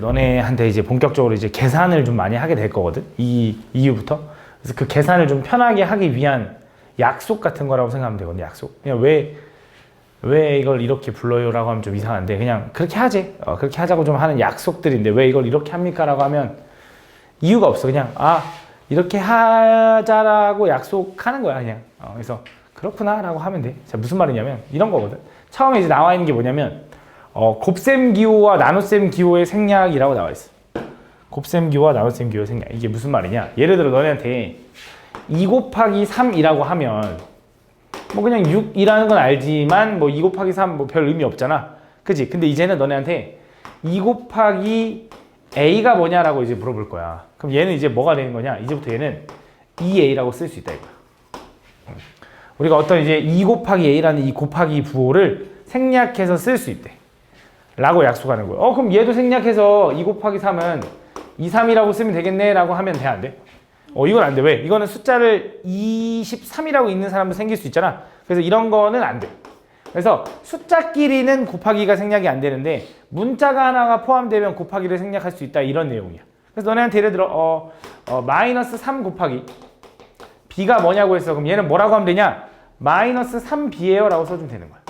너네한테 이제 본격적으로 이제 계산을 좀 많이 하게 될 거거든. 이 이후부터. 그래서 그 계산을 좀 편하게 하기 위한 약속 같은 거라고 생각하면 되거든요. 약속. 그냥 왜 이걸 이렇게 불러요라고 하면 좀 이상한데 그냥 그렇게 하지. 그렇게 하자고 좀 하는 약속들인데 왜 이걸 이렇게 합니까라고 하면 이유가 없어. 그냥 이렇게 하자라고 약속하는 거야 그냥. 그래서 그렇구나라고 하면 돼. 자, 무슨 말이냐면 이런 거거든. 처음에 이제 나와 있는 게 뭐냐면 곱셈 기호와 나눗셈 기호의 생략이라고 나와 있어. 곱셈 기호와 나눗셈 기호의 생략. 이게 무슨 말이냐? 예를 들어 너네한테 2 곱하기 3이라고 하면 뭐 그냥 6이라는 건 알지만 뭐 2 곱하기 3 뭐 별 의미 없잖아. 그치? 근데 이제는 너네한테 2 곱하기 a가 뭐냐라고 이제 물어볼 거야. 그럼 얘는 이제 뭐가 되는 거냐? 이제부터 얘는 2a라고 쓸 수 있다 이거야. 우리가 어떤 이제 2 곱하기 a라는 이 곱하기 부호를 생략해서 쓸 수 있대. 라고 약속하는 거예요. 그럼 얘도 생략해서 2 곱하기 3은 2, 3이라고 쓰면 되겠네 라고 하면 돼, 안 돼? 이건 안 돼. 왜? 이거는 숫자를 23이라고 읽는 사람도 생길 수 있잖아. 그래서 이런 거는 안 돼. 그래서 숫자끼리는 곱하기가 생략이 안 되는데 문자가 하나가 포함되면 곱하기를 생략할 수 있다 이런 내용이야. 그래서 너네한테 예를 들어 마이너스 3 곱하기 b가 뭐냐고 했어. 그럼 얘는 뭐라고 하면 되냐? 마이너스 3b예요 라고 써주면 되는 거야.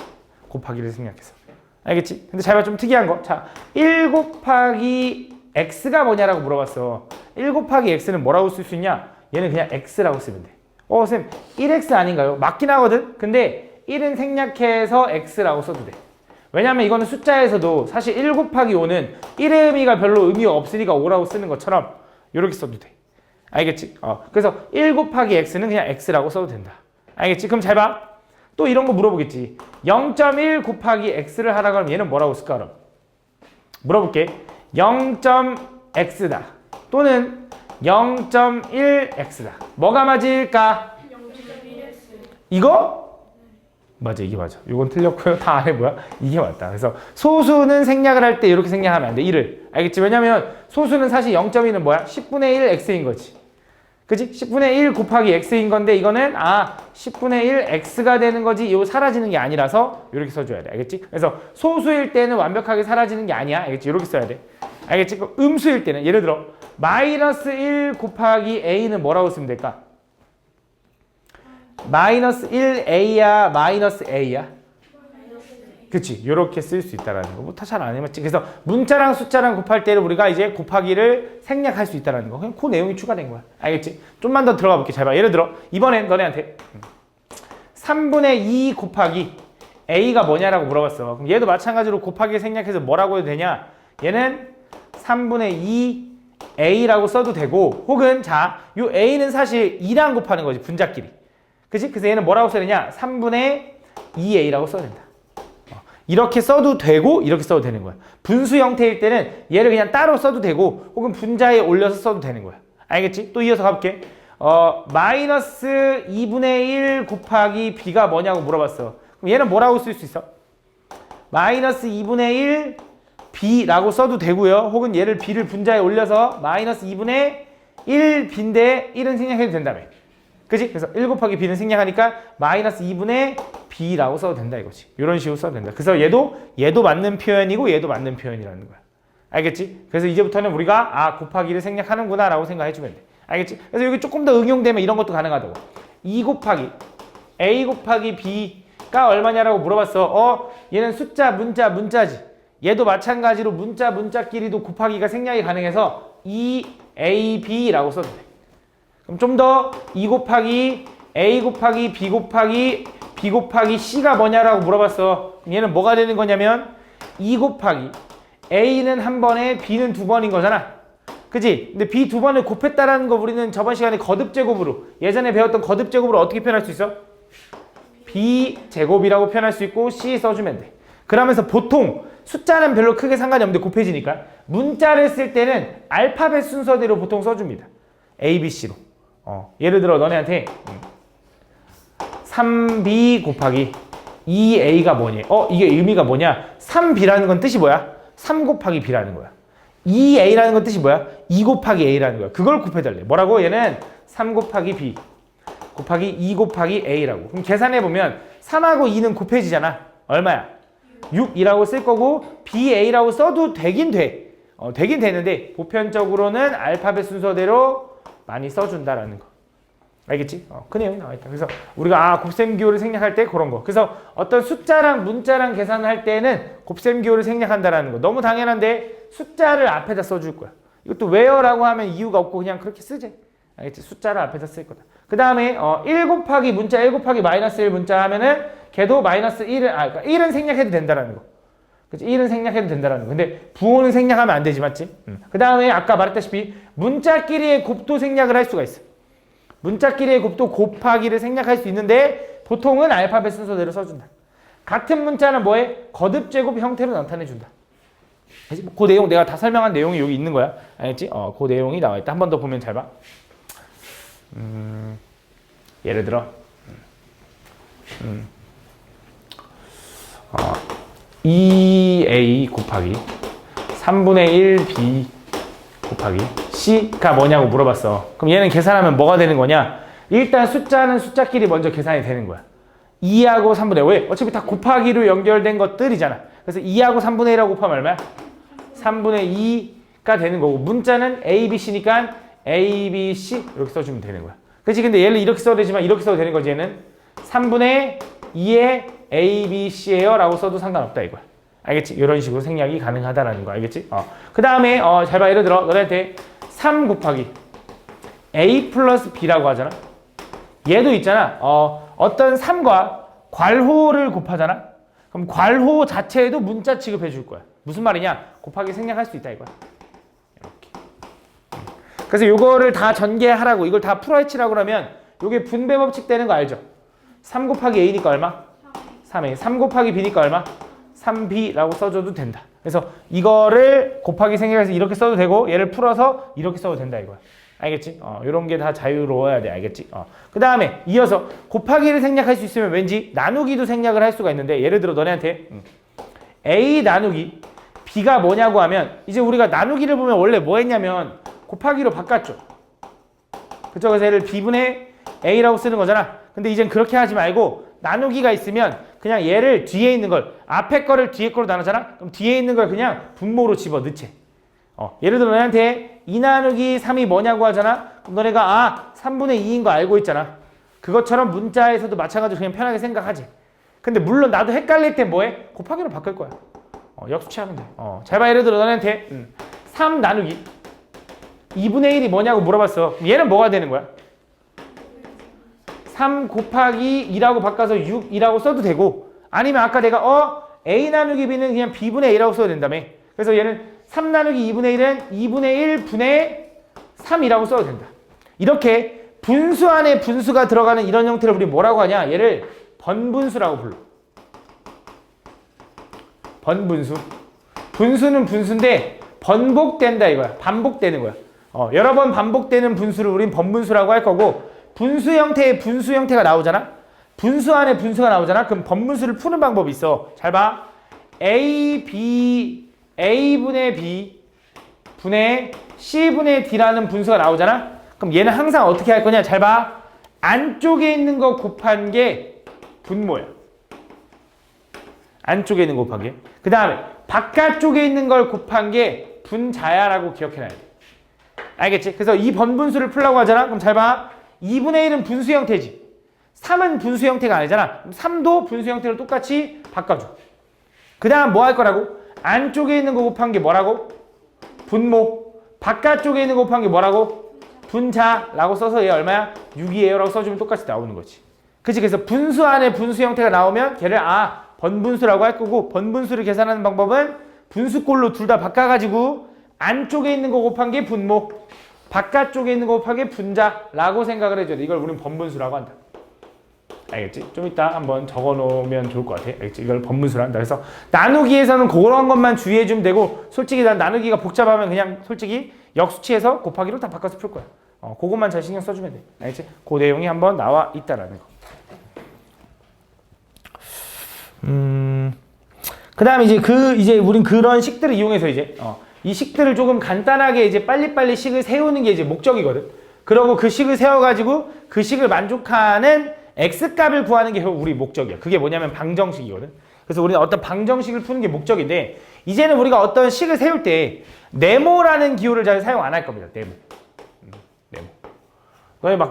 곱하기를 생략해서. 알겠지? 근데 잘 봐, 좀 특이한 거. 자, 1 곱하기 x가 뭐냐라고 물어봤어. 1 곱하기 x는 뭐라고 쓸 수 있냐? 얘는 그냥 x라고 쓰면 돼. 쌤, 1x 아닌가요? 맞긴 하거든? 근데 1은 생략해서 x라고 써도 돼. 왜냐면 이거는 숫자에서도 사실 1 곱하기 5는 1의 의미가 별로 의미가 없으니까 5라고 쓰는 것처럼 이렇게 써도 돼. 알겠지? 그래서 1 곱하기 x는 그냥 x라고 써도 된다. 알겠지? 그럼 잘 봐. 또 이런 거 물어보겠지. 0.1 곱하기 x를 하라고 하면 얘는 뭐라고 쓸까 그럼? 물어볼게. 0.x다. 또는 0.1x다. 뭐가 맞을까? 0.1x. 이거? 맞아, 이게 맞아. 이건 틀렸고요. 다 안에 뭐야? 이게 맞다. 그래서 소수는 생략을 할 때 이렇게 생략하면 안 돼. 1을. 알겠지? 왜냐면 소수는 사실 0.1은 뭐야? 10분의 1 x인 거지. 그치? 10분의 1 곱하기 x인 건데 이거는 10분의 1 x가 되는 거지 이거 사라지는 게 아니라서 이렇게 써줘야 돼. 알겠지? 그래서 소수일 때는 완벽하게 사라지는 게 아니야. 알겠지? 이렇게 써야 돼. 알겠지? 그럼 음수일 때는 예를 들어 마이너스 1 곱하기 a는 뭐라고 쓰면 될까? 마이너스 1a야 마이너스 a야? 그치? 이렇게 쓸 수 있다라는 거. 뭐 다 잘 안 해봤지. 그래서 문자랑 숫자랑 곱할 때를 우리가 이제 곱하기를 생략할 수 있다라는 거. 그냥 그 내용이 추가된 거야. 알겠지? 좀만 더 들어가 볼게. 잘 봐. 예를 들어 이번엔 너네한테 3분의 2 곱하기 a가 뭐냐라고 물어봤어. 그럼 얘도 마찬가지로 곱하기 생략해서 뭐라고 해도 되냐? 얘는 3분의 2 a라고 써도 되고 혹은 자, 요 a는 사실 2랑 곱하는 거지. 분자끼리. 그치? 그래서 얘는 뭐라고 써야 되냐? 3분의 2a라고 써야 된다. 이렇게 써도 되고 이렇게 써도 되는 거야. 분수 형태일 때는 얘를 그냥 따로 써도 되고 혹은 분자에 올려서 써도 되는 거야. 알겠지? 또 이어서 가볼게. 마이너스 2분의 1 곱하기 b가 뭐냐고 물어봤어. 그럼 얘는 뭐라고 쓸 수 있어? 마이너스 2분의 1 b라고 써도 되고요. 혹은 얘를 b를 분자에 올려서 마이너스 2분의 1 b인데 1은 생략해도 된다며. 그치? 그래서 1 곱하기 b는 생략하니까 마이너스 2분의 b라고 써도 된다 이거지. 이런 식으로 써도 된다. 그래서 얘도 맞는 표현이고 얘도 맞는 표현이라는 거야. 알겠지? 그래서 이제부터는 우리가 곱하기를 생략하는구나 라고 생각해주면 돼. 알겠지? 그래서 여기 조금 더 응용되면 이런 것도 가능하다고. 2 곱하기 a 곱하기 b가 얼마냐라고 물어봤어. 얘는 숫자, 문자지. 얘도 마찬가지로 문자끼리도 곱하기가 생략이 가능해서 2ab라고 써도 돼. 그럼 좀 더 2 곱하기 a 곱하기 b 곱하기 c가 뭐냐라고 물어봤어. 얘는 뭐가 되는 거냐면 2 곱하기 a는 한 번에 b는 두 번인 거잖아. 그치? 근데 b 두 번을 곱했다라는 거 우리는 저번 시간에 거듭제곱으로 예전에 배웠던 거듭제곱으로 어떻게 표현할 수 있어? b 제곱이라고 표현할 수 있고 c 써주면 돼. 그러면서 보통 숫자는 별로 크게 상관이 없는데 곱해지니까 문자를 쓸 때는 알파벳 순서대로 보통 써줍니다. a, b, c로. 예를 들어 너네한테 3b 곱하기 2a가 뭐니? 이게 의미가 뭐냐? 3b라는 건 뜻이 뭐야? 3 곱하기 b라는 거야. 2a라는 건 뜻이 뭐야? 2 곱하기 a라는 거야. 그걸 곱해달래. 뭐라고? 얘는 3 곱하기 b 곱하기 2 곱하기 a라고. 그럼 계산해보면 3하고 2는 곱해지잖아. 얼마야? 6이라고 쓸 거고 ba라고 써도 되긴 돼. 되긴 되는데 보편적으로는 알파벳 순서대로 많이 써준다라는 거. 알겠지? 그 내용이 나와있다. 그래서 우리가 곱셈 기호를 생략할 때 그런 거. 그래서 어떤 숫자랑 문자랑 계산을 할 때는 곱셈 기호를 생략한다라는 거. 너무 당연한데 숫자를 앞에다 써줄 거야. 이것도 where라고 하면 이유가 없고 그냥 그렇게 쓰지. 알겠지? 숫자를 앞에다 쓸 거다. 그 다음에 1 곱하기 문자 1 곱하기 마이너스 1 문자 하면은 걔도 마이너스 1은 그러니까 1은 생략해도 된다라는 거. 그치? 1은 생략해도 된다라는 거. 근데 부호는 생략하면 안 되지, 맞지? 그 다음에 아까 말했다시피 문자끼리의 곱도 생략을 할 수가 있어. 문자끼리의 곱도 곱하기를 생략할 수 있는데 보통은 알파벳 순서대로 써준다. 같은 문자는 뭐해? 거듭 제곱 형태로 나타내준다. 그 내용 내가 다 설명한 내용이 여기 있는 거야. 알겠지? 그 내용이 나와 있다. 한 번 더 보면 잘 봐. 예를 들어 2a 곱하기 3분의 1b 곱하기 c가 뭐냐고 물어봤어. 그럼 얘는 계산하면 뭐가 되는 거냐? 일단 숫자는 숫자끼리 먼저 계산이 되는 거야. 2하고 3분의 1. 왜? 어차피 다 곱하기로 연결된 것들이잖아. 그래서 2하고 3분의 1하고 곱하면 얼마야? 3분의 2가 되는 거고 문자는 a, b, c니까 a, b, c 이렇게 써주면 되는 거야. 그치? 근데 얘를 이렇게 써도 되지만 이렇게 써도 되는 거지. 얘는 3분의 2의 a, b, c예요 라고 써도 상관없다 이거야. 알겠지? 이런 식으로 생략이 가능하다라는 거. 알겠지? 그 다음에 잘 봐. 예를 들어 너네한테 3 곱하기 a 플러스 b라고 하잖아. 얘도 있잖아. 어떤 3과 괄호를 곱하잖아. 그럼 괄호 자체에도 문자 취급해 줄 거야. 무슨 말이냐? 곱하기 생략할 수 있다 이거야. 이렇게. 그래서 요거를 다 전개하라고 이걸 다 풀어헤치라고 그러면 요게 분배 법칙 되는 거 알죠? 3 곱하기 a니까 얼마? 3a. 3 곱하기 b니까 얼마? 3b라고 써줘도 된다. 그래서 이거를 곱하기 생략해서 이렇게 써도 되고 얘를 풀어서 이렇게 써도 된다 이거야. 알겠지? 이런 게 다 자유로워야 돼. 알겠지? 그 다음에 이어서 곱하기를 생략할 수 있으면 왠지 나누기도 생략을 할 수가 있는데 예를 들어 너네한테 a 나누기 b가 뭐냐고 하면 이제 우리가 나누기를 보면 원래 뭐 했냐면 곱하기로 바꿨죠. 그쵸? 그래서 얘를 b분의 a라고 쓰는 거잖아. 근데 이젠 그렇게 하지 말고 나누기가 있으면 그냥 얘를 뒤에 있는 걸 앞에 거를 뒤에 거로 나누잖아. 그럼 뒤에 있는 걸 그냥 분모로 집어넣지. 예를 들어 너네한테 2 나누기 3이 뭐냐고 하잖아. 그럼 너네가 3분의 2인 거 알고 있잖아. 그것처럼 문자에서도 마찬가지로 그냥 편하게 생각하지. 근데 물론 나도 헷갈릴 때 뭐해? 곱하기로 바꿀 거야. 역수치하면 돼. 잘 봐. 예를 들어 너네한테 3 나누기 2분의 1이 뭐냐고 물어봤어. 그럼 얘는 뭐가 되는 거야? 3 곱하기 2라고 바꿔서 6이라고 써도 되고 아니면 아까 내가 a 나누기 b는 그냥 b분의 a라고 써도 된다며. 그래서 얘는 3 나누기 2분의 1은 2분의 1 분의 3이라고 써도 된다. 이렇게 분수 안에 분수가 들어가는 이런 형태를 우리 뭐라고 하냐? 얘를 번분수라고 불러. 번분수. 분수는 분수인데 번복된다 이거야. 반복되는 거야. 여러 번 반복되는 분수를 우린 번분수라고 할 거고 분수 형태의 분수 형태가 나오잖아. 분수 안에 분수가 나오잖아. 그럼 번분수를 푸는 방법이 있어. 잘 봐. a분의 b 분의 c분의 d라는 분수가 나오잖아. 그럼 얘는 항상 어떻게 할 거냐? 잘 봐. 안쪽에 있는 거 곱한 게 분모야. 안쪽에 있는 거 곱한 게. 그 다음에 바깥쪽에 있는 걸 곱한 게 분자야라고 기억해놔야 돼. 알겠지? 그래서 이 번분수를 풀라고 하잖아. 그럼 잘 봐. 2분의 1은 분수 형태지. 3은 분수 형태가 아니잖아. 3도 분수 형태로 똑같이 바꿔줘. 그 다음 뭐 할 거라고? 안쪽에 있는 거 곱한 게 뭐라고? 분모. 바깥쪽에 있는 거 곱한 게 뭐라고? 분자라고 써서 얘 얼마야? 6이에요 라고 써주면 똑같이 나오는 거지. 그치? 그래서 분수 안에 분수 형태가 나오면 걔를 번분수라고 할 거고 번분수를 계산하는 방법은 분수꼴로 둘 다 바꿔가지고 안쪽에 있는 거 곱한 게 분모 바깥쪽에 있는 거 곱한 게 분자라고 생각을 해줘야 돼. 이걸 우리는 번분수라고 한다. 알겠지? 좀 이따 한번 적어놓으면 좋을 것 같아. 알겠지? 이걸 번분수로 한다. 그래서 나누기에서는 그런 것만 주의해주면 되고 솔직히 난 나누기가 복잡하면 그냥 솔직히 역수치에서 곱하기로 다 바꿔서 풀 거야. 그것만 잘 신경 써주면 돼. 알겠지? 그 내용이 한번 나와 있다라는 거. 그 다음에 이제 우린 그런 식들을 이용해서 이 식들을 조금 간단하게 이제 빨리빨리 식을 세우는 게 이제 목적이거든. 그러고 그 식을 세워가지고 그 식을 만족하는 x값을 구하는 게 우리 목적이야. 그게 뭐냐면 방정식이거든. 그래서 우리는 어떤 방정식을 푸는 게 목적인데 이제는 우리가 어떤 식을 세울 때 네모라는 기호를 잘 사용 안 할 겁니다. 네모. 네모. 그다음에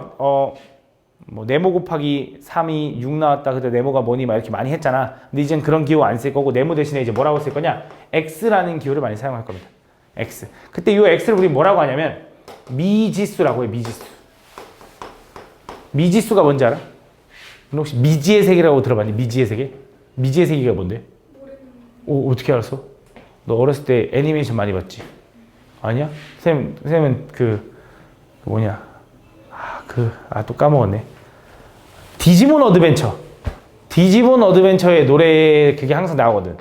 뭐 네모 곱하기 3이 6 나왔다. 그때 네모가 뭐니 막 이렇게 많이 했잖아. 근데 이젠 그런 기호 안 쓸 거고 네모 대신에 이제 뭐라고 쓸 거냐? x라는 기호를 많이 사용할 겁니다. x. 그때 이 x를 우리 뭐라고 하냐면 미지수라고 해요. 미지수. 미지수가 뭔지 알아? 혹시 미지의 세계라고 들어봤니? 미지의 세계? 미지의 세계가 뭔데? 오, 어떻게 알았어? 너 어렸을 때 애니메이션 많이 봤지? 아니야? 쌤은 뭐냐? 또 까먹었네. 디지몬 어드벤처. 디지몬 어드벤처의 노래 그게 항상 나오거든.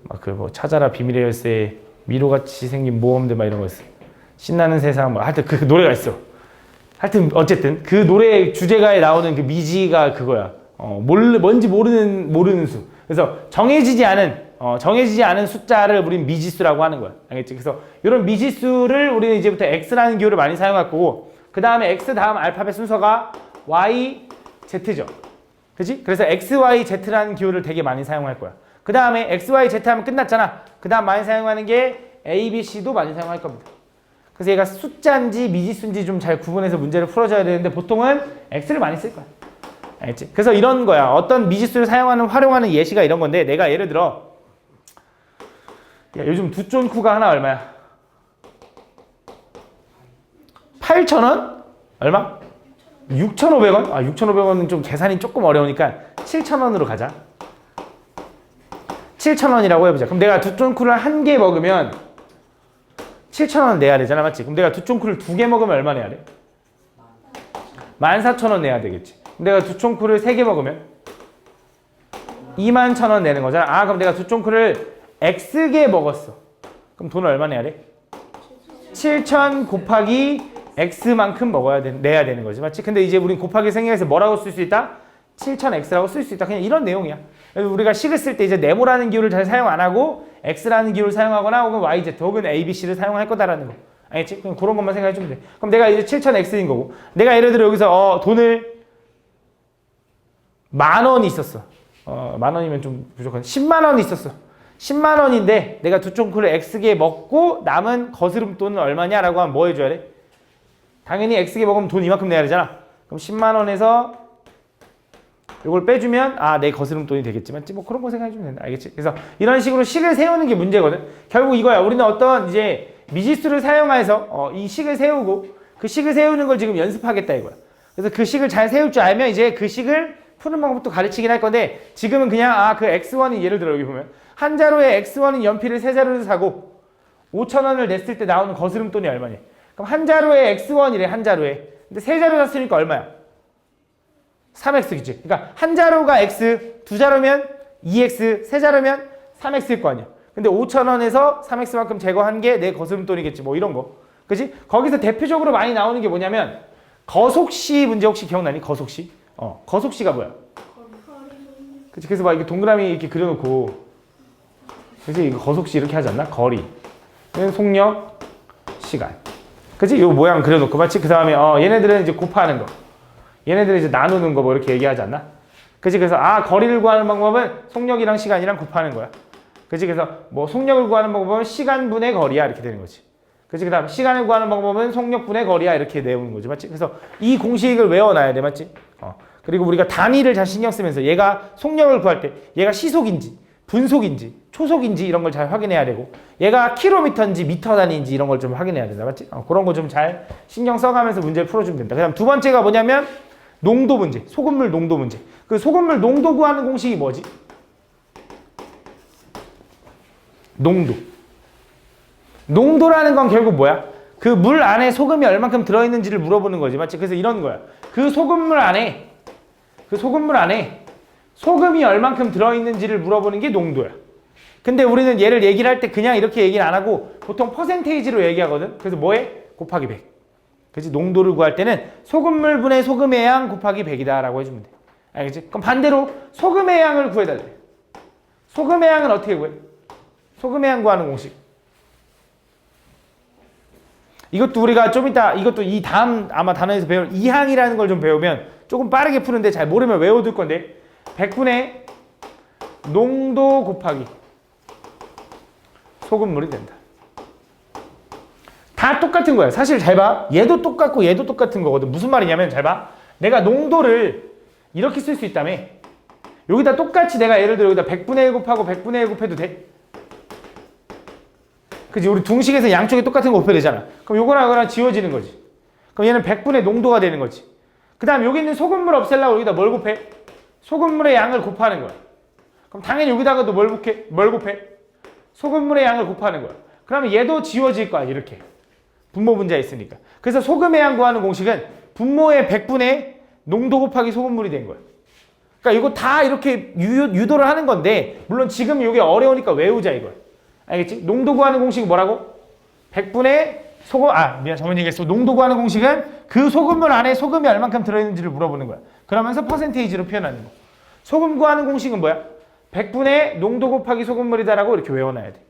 막 뭐 찾아라 비밀의 열쇠, 미로같이 생긴 모험들 막 이런 거 있어. 신나는 세상 뭐 하여튼 그 노래가 있어. 하여튼 어쨌든 그 노래 주제가에 나오는 그 미지가 그거야. 뭔지 모르는 수. 그래서 정해지지 않은 숫자를 우리는 미지수라고 하는 거야. 알겠지? 그래서 이런 미지수를 우리는 이제부터 x라는 기호를 많이 사용할 거고, 그 다음에 x 다음 알파벳 순서가 y, z죠. 그치? 그래서 x, y, z라는 기호를 되게 많이 사용할 거야. 그 다음에 x, y, z 하면 끝났잖아. 그 다음 많이 사용하는 게 a, b, c도 많이 사용할 겁니다. 그래서 얘가 숫자인지 미지수인지 좀 잘 구분해서 문제를 풀어줘야 되는데 보통은 x를 많이 쓸 거야. 알겠지? 그래서 이런 거야. 어떤 미지수를 활용하는 예시가 이런 건데, 내가 예를 들어 요즘 두쫀쿠가 하나 얼마야? 8,000원? 얼마? 6,500원? 6,500원은 좀 계산이 조금 어려우니까 7,000원으로 가자. 7,000원이라고 해보자. 그럼 내가 두쫀쿠를 한 개 먹으면 7,000원 내야 되잖아, 맞지? 그럼 내가 두쫀쿠를 2개 먹으면 얼마 내야 돼? 14,000원 내야 되겠지. 내가 두촌쿠를 3개 먹으면 21,000원 내는 거잖아. 그럼 내가 두촌쿠를 X개 먹었어. 그럼 돈을 얼마 내야 돼? 7,000 곱하기 X만큼 내야 되는 거지. 맞지? 근데 이제 우린 곱하기 생략해서 뭐라고 쓸 수 있다? 7,000X라고 쓸 수 있다. 그냥 이런 내용이야. 우리가 식을 쓸 때 이제 네모라는 기호를 잘 사용 안 하고 X라는 기호를 사용하거나 혹은 YZ 혹은 ABC를 사용할 거다라는 거. 알겠지? 그럼 그런 것만 생각해 주면 돼. 그럼 내가 이제 7,000X인 거고, 내가 예를 들어 여기서 돈을 10,000원이 있었어. 10,000원이면 좀 부족한. 100,000원이 있었어. 100,000원인데 내가 두촌쿠를 X개 먹고 남은 거스름 돈은 얼마냐라고 하면 뭐 해줘야 돼? 당연히 X개 먹으면 돈 이만큼 내야 되잖아. 그럼 100,000원에서 이걸 빼주면 내 거스름 돈이 되겠지만 뭐 그런 거 생각해 주면 된다. 알겠지? 그래서 이런 식으로 식을 세우는 게 문제거든. 결국 이거야. 우리는 어떤 이제 미지수를 사용해서 이 식을 세우고 그 식을 세우는 걸 지금 연습하겠다 이거야. 그래서 그 식을 잘 세울 줄 알면 이제 그 식을 푸는 방법도 가르치긴 할 건데, 지금은 그냥 그 x1이 예를 들어 여기 보면 한 자루에 x1인 연필을 3자루를 사고 5,000원을 냈을 때 나오는 거스름 돈이 얼마니? 그럼 한 자루에 x1이래. 한 자루에. 근데 3자루 샀으니까 얼마야? 3x겠지. 그러니까 한 자루가 x, 2자루면 2x, 3자루면 3x일 거 아니야. 근데 5,000원에서 3x만큼 제거한 게 내 거스름 돈이겠지. 뭐 이런 거. 그치? 거기서 대표적으로 많이 나오는 게 뭐냐면 거속시 문제 혹시 기억나니? 거속시? 거속시가 뭐야? 그치? 그래서 막 이렇게 동그라미 이렇게 그려놓고, 그치? 이거 거속시 이렇게 하지 않나? 거리, 속력, 시간. 그치? 요 모양 그려놓고, 맞지? 그 다음에 얘네들은 이제 곱하는 거, 얘네들은 이제 나누는 거 뭐 이렇게 얘기하지 않나? 그치? 그래서 거리를 구하는 방법은 속력이랑 시간이랑 곱하는 거야. 그치? 그래서 뭐 속력을 구하는 방법은 시간분의 거리야 이렇게 되는 거지. 그치? 그 다음 시간을 구하는 방법은 속력분의 거리야 이렇게 내오는 거지. 맞지? 그래서 이 공식을 외워놔야 돼. 맞지? 그리고 우리가 단위를 잘 신경 쓰면서 얘가 속력을 구할 때 얘가 시속인지 분속인지 초속인지 이런 걸 잘 확인해야 되고, 얘가 킬로미터인지 미터 단위인지 이런 걸 좀 확인해야 된다. 맞지? 그런 거 좀 잘 신경 써가면서 문제를 풀어주면 된다. 그 다음 두 번째가 뭐냐면 농도 문제, 소금물 농도 문제. 그 소금물 농도 구하는 공식이 뭐지? 농도라는 건 결국 뭐야? 그 물 안에 소금이 얼만큼 들어있는지를 물어보는 거지. 맞지? 그래서 이런 거야. 그 소금물 안에 소금이 얼만큼 들어있는지를 물어보는 게 농도야. 근데 우리는 얘를 얘기를 할 때 그냥 이렇게 얘기를 안 하고 보통 퍼센테이지로 얘기하거든. 그래서 뭐해? 곱하기 100. 그치? 농도를 구할 때는 소금물 분의 소금의 양 곱하기 100이다 라고 해주면 돼. 알겠지? 그럼 반대로 소금의 양을 구해달래. 소금의 양은 어떻게 구해? 소금의 양 구하는 공식. 이것도 우리가 좀 이따 이것도 이 다음 아마 단어에서 배울 이항이라는 걸 좀 배우면 조금 빠르게 푸는데 잘 모르면 외워둘 건데, 100분의 농도 곱하기 소금물이 된다. 다 똑같은 거야. 사실 잘 봐. 얘도 똑같고 얘도 똑같은 거거든. 무슨 말이냐면 잘 봐. 내가 농도를 이렇게 쓸 수 있다며. 여기다 똑같이 내가 예를 들어 여기다 100분의 1 곱하고 100분의 1 곱해도 돼? 그치? 우리 둥식에서 양쪽에 똑같은 거 곱해야 되잖아. 그럼 요거랑 요거랑 지워지는 거지. 그럼 얘는 100분의 농도가 되는 거지. 그 다음 여기 있는 소금물 없애려고 여기다 뭘 곱해? 소금물의 양을 곱하는 거야. 그럼 당연히 여기다가도 뭘 곱해? 소금물의 양을 곱하는 거야. 그러면 얘도 지워질 거야. 이렇게. 분모 분자에 있으니까. 그래서 소금의 양 구하는 공식은 분모의 100분의 농도 곱하기 소금물이 된 거야. 그러니까 이거 다 이렇게 유도를 하는 건데 물론 지금 이게 어려우니까 외우자 이거야. 알겠지? 농도 구하는 공식이 뭐라고? 100분의 소금, 잘못 얘기했어. 농도 구하는 공식은 그 소금물 안에 소금이 얼만큼 들어있는지를 물어보는 거야. 그러면서 퍼센테이지로 표현하는 거. 소금 구하는 공식은 뭐야? 100분의 농도 곱하기 소금물이다라고 이렇게 외워놔야 돼.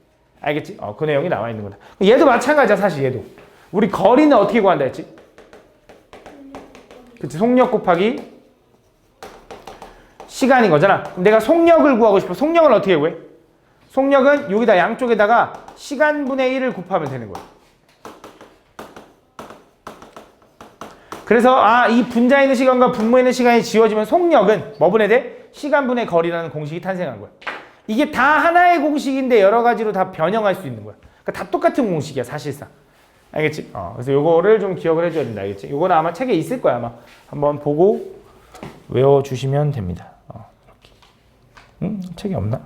알겠지? 그 내용이 나와 있는 거다. 얘도 마찬가지야, 사실 얘도. 우리 거리는 어떻게 구한다 했지? 그치? 속력 곱하기 시간인 거잖아. 그럼 내가 속력을 구하고 싶어. 속력을 어떻게 구해? 속력은 여기다 양쪽에다가 시간분의 1을 곱하면 되는 거야. 그래서 이 분자에 있는 시간과 분모에 있는 시간이 지워지면 속력은 뭐 분해야 돼? 시간분의 거리라는 공식이 탄생한 거야. 이게 다 하나의 공식인데 여러 가지로 다 변형할 수 있는 거야. 그러니까 다 똑같은 공식이야, 사실상. 알겠지? 그래서 요거를 좀 기억을 해줘야 된다. 알겠지? 요거는 아마 책에 있을 거야, 아마. 한번 보고 외워주시면 됩니다. 이렇게. 책이 없나?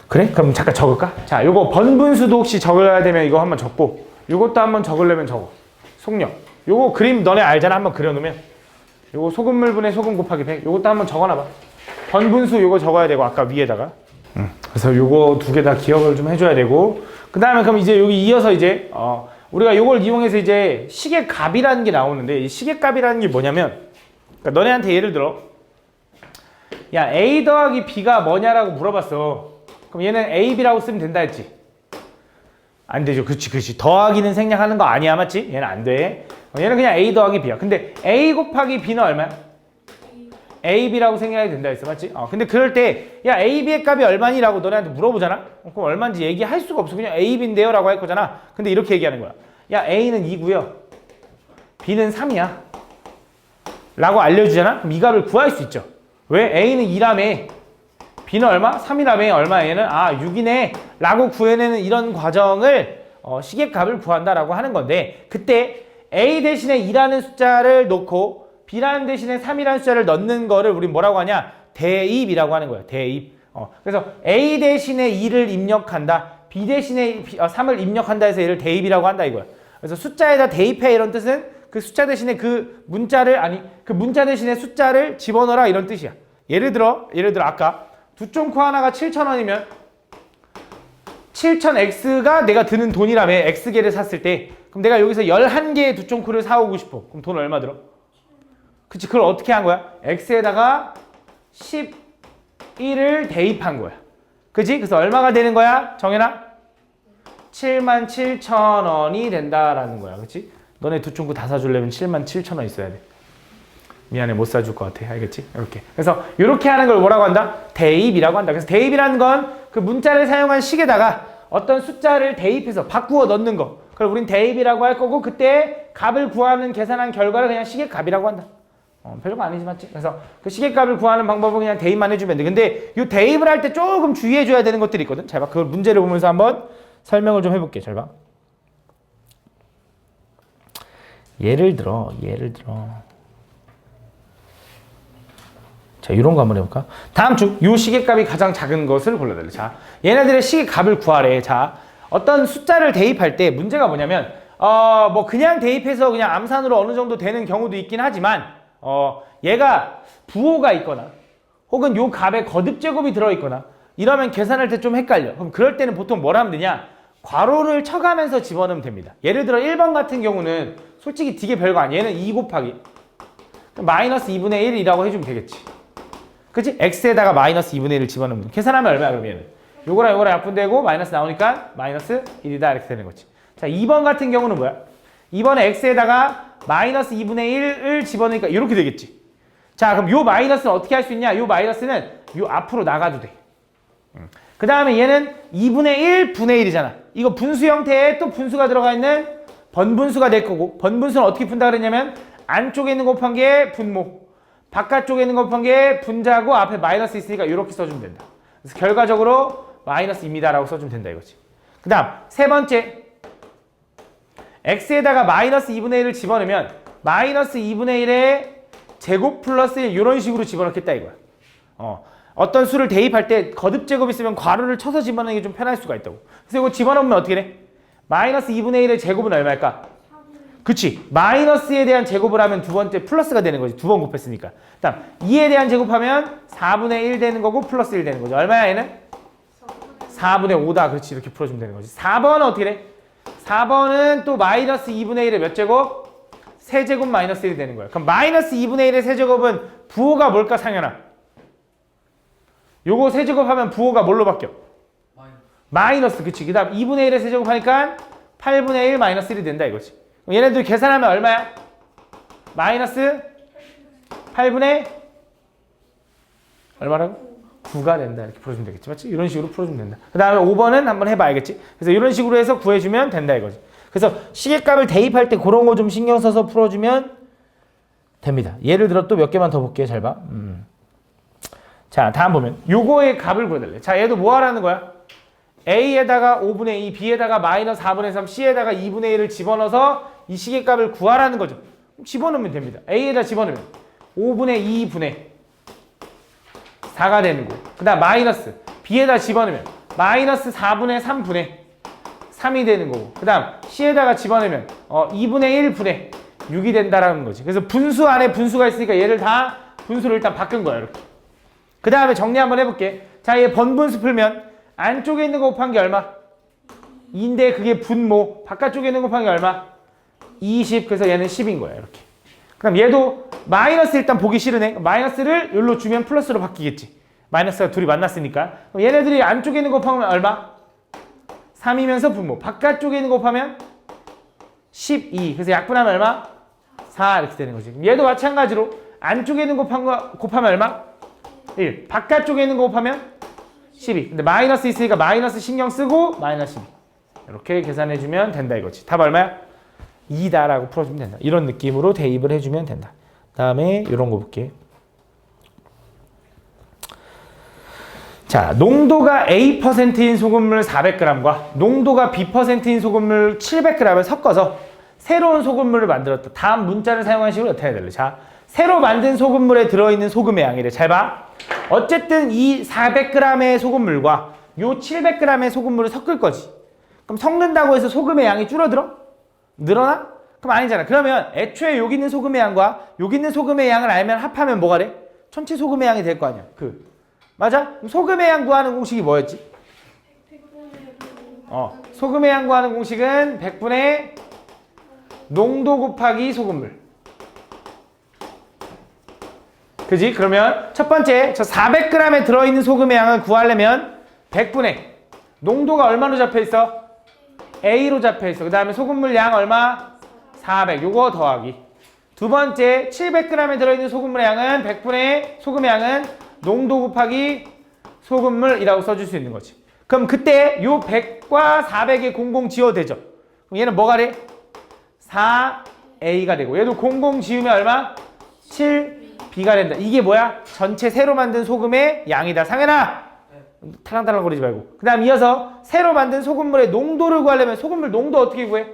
그래? 그럼 잠깐 적을까? 자, 요거 번분수도 혹시 적어야 되면 이거 한번 적고, 요것도 한번 적으려면 적어. 속력. 요거 그림 너네 알잖아. 한번 그려놓으면. 요거 소금물분의 소금 곱하기 100. 요것도 한번 적어놔봐. 번분수 요거 적어야 되고, 아까 위에다가. 그래서 요거 두 개 다 기억을 좀 해줘야 되고, 그 다음에 그럼 이제 여기 이어서 이제, 우리가 요걸 이용해서 이제 시계값이라는 게 나오는데, 이 시계값이라는 게 뭐냐면, 그러니까 너네한테 예를 들어, 야, A 더하기 B가 뭐냐라고 물어봤어. 그럼 얘는 A, B라고 쓰면 된다 했지? 안 되죠. 그치. 더하기는 생략하는 거 아니야, 맞지? 얘는 안 돼. 얘는 그냥 A 더하기 B야. 근데 A 곱하기 B는 얼마야? A, B라고 생각이 된다 했어, 맞지? 근데 그럴 때, 야, A, B의 값이 얼마니라고 너네한테 물어보잖아? 그럼 얼마인지 얘기할 수가 없어. 그냥 A, B인데요? 라고 할 거잖아. 근데 이렇게 얘기하는 거야. 야, A는 2고요. B는 3이야. 라고 알려주잖아? 그럼 이 값을 구할 수 있죠. 왜? A는 2라며. B는 얼마? 3이라며. 얼마? 얘는 6이네. 라고 구해내는 이런 과정을 시계값을 구한다라고 하는 건데, 그때 A 대신에 2라는 숫자를 놓고 B라는 대신에 3이라는 숫자를 넣는 거를 우리 뭐라고 하냐? 대입이라고 하는 거야. 대입. 그래서 A 대신에 2를 입력한다. B 대신에 3을 입력한다 해서 얘를 대입이라고 한다 이거야. 그래서 숫자에다 대입해 이런 뜻은 그 숫자 대신에 그 문자 대신에 숫자를 집어넣어라 이런 뜻이야. 예를 들어 아까 두쫑코 하나가 7,000원이면 7,000X가 내가 드는 돈이라며 X개를 샀을 때 그럼 내가 여기서 11개의 두쫑코를 사오고 싶어. 그럼 돈 얼마 들어? 그치, 그걸 어떻게 한 거야? X에다가 11을 대입한 거야. 그치? 그래서 얼마가 되는 거야? 정현아? 77,000원이 된다라는 거야. 그치? 너네 두쫑코 다 사주려면 77,000원 있어야 돼. 미안해, 못 사줄 것 같아. 알겠지? 이렇게. 그래서 이렇게 하는 걸 뭐라고 한다? 대입이라고 한다. 그래서 대입이라는 건 그 문자를 사용한 식에다가 어떤 숫자를 대입해서 바꾸어 넣는 거. 그걸 우린 대입이라고 할 거고 그때 값을 구하는 계산한 결과를 그냥 시계값이라고 한다. 별거 아니지, 맞지? 그래서 그 시계값을 구하는 방법은 그냥 대입만 해주면 돼. 근데 이 대입을 할 때 조금 주의해줘야 되는 것들이 있거든. 잘 봐. 그걸 문제를 보면서 한번 설명을 좀 해볼게. 잘 봐. 예를 들어. 자, 이런 거 한번 해볼까? 다음 중, 요 시계값이 가장 작은 것을 골라달래. 자, 얘네들의 시계값을 구하래. 자, 어떤 숫자를 대입할 때 문제가 뭐냐면, 뭐 그냥 대입해서 그냥 암산으로 어느 정도 되는 경우도 있긴 하지만, 얘가 부호가 있거나, 혹은 요 값에 거듭제곱이 들어있거나, 이러면 계산할 때 좀 헷갈려. 그럼 그럴 때는 보통 뭘 하면 되냐? 괄호를 쳐가면서 집어넣으면 됩니다. 예를 들어 1번 같은 경우는 솔직히 되게 별거 아니야. 얘는 2 곱하기 마이너스 2분의 1이라고 해주면 되겠지. 그치? x에다가 마이너스 2분의 1을 집어넣으면 계산하면 얼마야 그럼 얘는? 요거랑 요거랑 약분되고 마이너스 나오니까 마이너스 1이다 이렇게 되는 거지. 자, 2번 같은 경우는 뭐야? 2번에 x에다가 마이너스 2분의 1을 집어넣으니까 이렇게 되겠지. 자, 그럼 요 마이너스는 어떻게 할 수 있냐? 요 마이너스는 요 앞으로 나가도 돼. 그 다음에 얘는 2분의 1, 분의 1이잖아. 이거 분수 형태에 또 분수가 들어가 있는 번분수가 될 거고, 번분수는 어떻게 푼다 그랬냐면 안쪽에 있는 거 곱한 게 분모, 바깥쪽에 있는 거 곱한 게 분자고 앞에 마이너스 있으니까 이렇게 써주면 된다. 그래서 결과적으로 마이너스입니다 라고 써주면 된다 이거지. 그 다음 세 번째, x에다가 마이너스 2분의 1을 집어넣으면 마이너스 2분의 1의 제곱 플러스 1 이런 식으로 집어넣겠다 이거야. 어떤 수를 대입할 때 거듭 제곱 있으면 괄호를 쳐서 집어넣는 게 좀 편할 수가 있다고. 그래서 이거 집어넣으면 어떻게 돼? 마이너스 2분의 1의 제곱은 얼마일까? 그치. 마이너스에 대한 제곱을 하면 두 번째 플러스가 되는 거지. 두 번 곱했으니까. 다음 2에 대한 제곱하면 4분의 1 되는 거고 플러스 1 되는 거죠. 얼마야 얘는? 4분의 5다. 그렇지. 이렇게 풀어주면 되는 거지. 4번은 어떻게 돼? 4번은 또 마이너스 2분의 1의 몇 제곱? 세제곱 마이너스 1이 되는 거야. 그럼 마이너스 2분의 1의 세제곱은 부호가 뭘까 상현아? 요거 세제곱하면 부호가 뭘로 바뀌어? 마이너스. 그치. 그 다음 2분의 1의 세제곱하니까 8분의 1 마이너스 1이 된다 이거지. 그럼 얘네들 계산하면 얼마야? 마이너스 8분의 얼마라고? 9가 된다. 이렇게 풀어주면 되겠지. 맞지? 이런 식으로 풀어주면 된다. 그 다음에 5번은 한번 해봐. 알겠지? 그래서 이런 식으로 해서 구해주면 된다 이거지. 그래서 시계값을 대입할 때 그런 거 좀 신경 써서 풀어주면 됩니다. 예를 들어 또 몇 개만 더 볼게요. 잘 봐. 자, 다음 보면 요거의 값을 구해달래. 자, 얘도 뭐 하라는 거야? A에다가 5분의 2, B에다가 마이너스 4분의 3, C에다가 2분의 1을 집어넣어서 이 시계값을 구하라는 거죠. 집어넣으면 됩니다. A에다 집어넣으면 5분의 2분의 4가 되는 거. 그 다음 마이너스 B에다 집어넣으면 마이너스 4분의 3분의 3이 되는 거고. 그 다음 C에다가 집어넣으면 2분의 1분의 6이 된다라는 거지. 그래서 분수 안에 분수가 있으니까 얘를 다 분수를 일단 바꾼 거야. 이렇게. 그 다음에 정리 한번 해볼게. 자, 얘 번분수 풀면 안쪽에 있는 거 곱한 게 얼마? 2인데 그게 분모. 바깥쪽에 있는 거 곱한 게 얼마? 20. 그래서 얘는 10인 거야. 이렇게. 그럼 얘도 마이너스 일단 보기 싫으네. 마이너스를 여기로 주면 플러스로 바뀌겠지. 마이너스가 둘이 만났으니까. 그럼 얘네들이 안쪽에 있는 거 곱하면 얼마? 3이면서 분모. 바깥쪽에 있는 거 곱하면 12. 그래서 약분하면 얼마? 4 이렇게 되는 거지. 얘도 마찬가지로 안쪽에 있는 거 곱하면 얼마? 1. 바깥쪽에 있는 거 곱하면 12. 근데 마이너스 있으니까 마이너스 신경 쓰고 마이너스 12. 이렇게 계산해주면 된다 이거지. 답 얼마야? 2다라고 풀어주면 된다. 이런 느낌으로 대입을 해주면 된다. 다음에 이런 거 볼게. 자, 농도가 A%인 소금물 400g과 농도가 B%인 소금물 700g을 섞어서 새로운 소금물을 만들었다. 다음 문자를 사용한 식으로 어떻게 해야 될래? 자, 새로 만든 소금물에 들어있는 소금의 양이래. 잘 봐. 어쨌든 이 400g의 소금물과 요 700g의 소금물을 섞을 거지. 그럼 섞는다고 해서 소금의 양이 줄어들어? 늘어나? 그럼 아니잖아. 그러면 애초에 여기 있는 소금의 양과 여기 있는 소금의 양을 알면 합하면 뭐가 돼? 전체 소금의 양이 될 거 아니야. 맞아? 그럼 소금의 양 구하는 공식이 뭐였지? 소금의 양 구하는 공식은 100분의 농도 곱하기 소금물. 그지? 그러면 첫 번째 저 400g에 들어있는 소금의 양을 구하려면 100분의 농도가 얼마로 잡혀있어? A로 잡혀있어. 그 다음에 소금물 양 얼마? 400. 요거 더하기. 두 번째 700g에 들어있는 소금물의 양은 100분의 소금의 양은 농도 곱하기 소금물이라고 써줄 수 있는 거지. 그럼 그때 요 100과 400에 00 지워도 되죠. 그럼 얘는 뭐가 돼? 4A가 되고 얘도 00 지우면 얼마? 7B가 된다. 이게 뭐야? 전체 새로 만든 소금의 양이다. 상현아! 탈랑탈랑 거리지 말고. 그 다음 이어서 새로 만든 소금물의 농도를 구하려면 소금물 농도 어떻게 구해?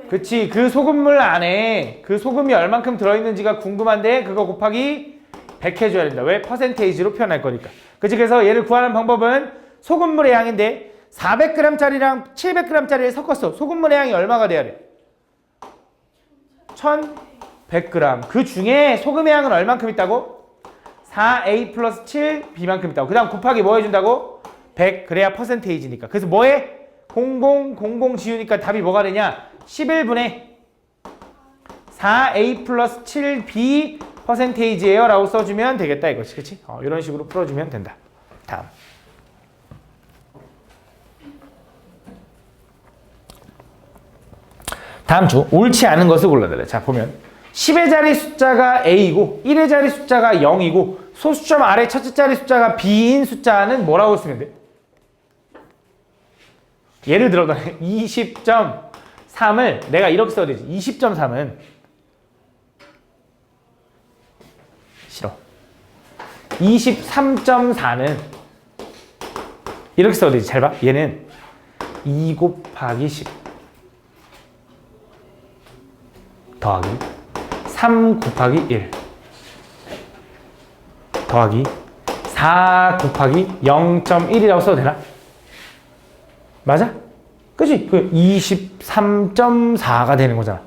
그치. 그 소금물 안에 그 소금이 얼만큼 들어있는지가 궁금한데 그거 곱하기 100 해줘야 된다. 왜? 퍼센테이지로 표현할 거니까. 그치. 그래서 얘를 구하는 방법은 소금물의 양인데 400g짜리랑 700g짜리를 섞었어. 소금물의 양이 얼마가 돼야 돼? 1100g. 그 중에 소금의 양은 얼만큼 있다고? 4A 플러스 7B만큼 있다고. 그 다음 곱하기 뭐 해준다고? 100. 그래야 퍼센테이지니까. 그래서 뭐해? 00 지우니까 답이 뭐가 되냐? 11분의 4A 플러스 7B 퍼센테이지예요 라고 써주면 되겠다 이거지. 그치? 이런 식으로 풀어주면 된다. 다음. 다음 주 옳지 않은 것을 골라달래. 자, 보면 10의 자리 숫자가 A이고 1의 자리 숫자가 0이고 소수점 아래 첫째 자리 숫자가 B인 숫자는 뭐라고 쓰면 돼? 예를 들어 20.3을 내가 이렇게 써야 되지. 20.3은 싫어. 23.4는 이렇게 써야 되지. 잘 봐. 얘는 2 곱하기 10 더하기 3 곱하기 1 더하기 4 곱하기 0.1이라고 써도 되나? 맞아? 그치? 그 23.4가 되는 거잖아.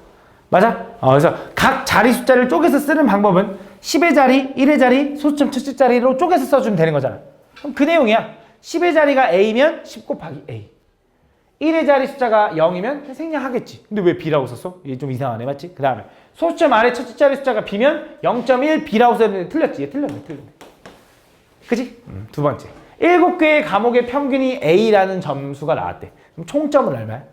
맞아? 그래서 각 자리 숫자를 쪼개서 쓰는 방법은 10의 자리, 1의 자리, 소수점 첫째 자리로 쪼개서 써주면 되는 거잖아. 그럼 그 내용이야. 10의 자리가 A면 10 곱하기 A. 1의 자리 숫자가 0이면 생략하겠지. 근데 왜 B라고 썼어? 이게 좀 이상하네. 맞지? 그 다음에 소수점 아래 첫째 자리 숫자가 B면 0.1 B라고 썼는데 틀렸지? 얘 틀렸네. 그치? 두 번째. 7개의 과목의 평균이 A라는 점수가 나왔대. 그럼 총점은 얼마야?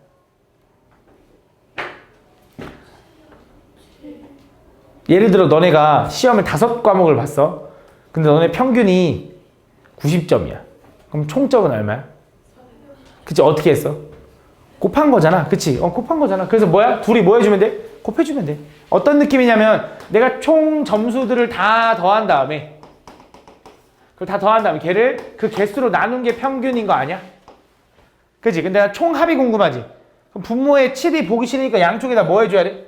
예를 들어 너네가 시험을 5과목을 봤어. 근데 너네 평균이 90점이야. 그럼 총점은 얼마야? 그치? 어떻게 했어? 곱한 거잖아. 그치? 곱한 거잖아. 그래서 뭐야? 둘이 뭐 해주면 돼? 곱해주면 돼. 어떤 느낌이냐면 내가 총 점수들을 다 더한 다음에 걔를 그 개수로 나눈 게 평균인 거 아니야? 그치? 근데 나 총합이 궁금하지? 그럼 분모에 7이 보기 싫으니까 양쪽에다 뭐 해줘야 돼?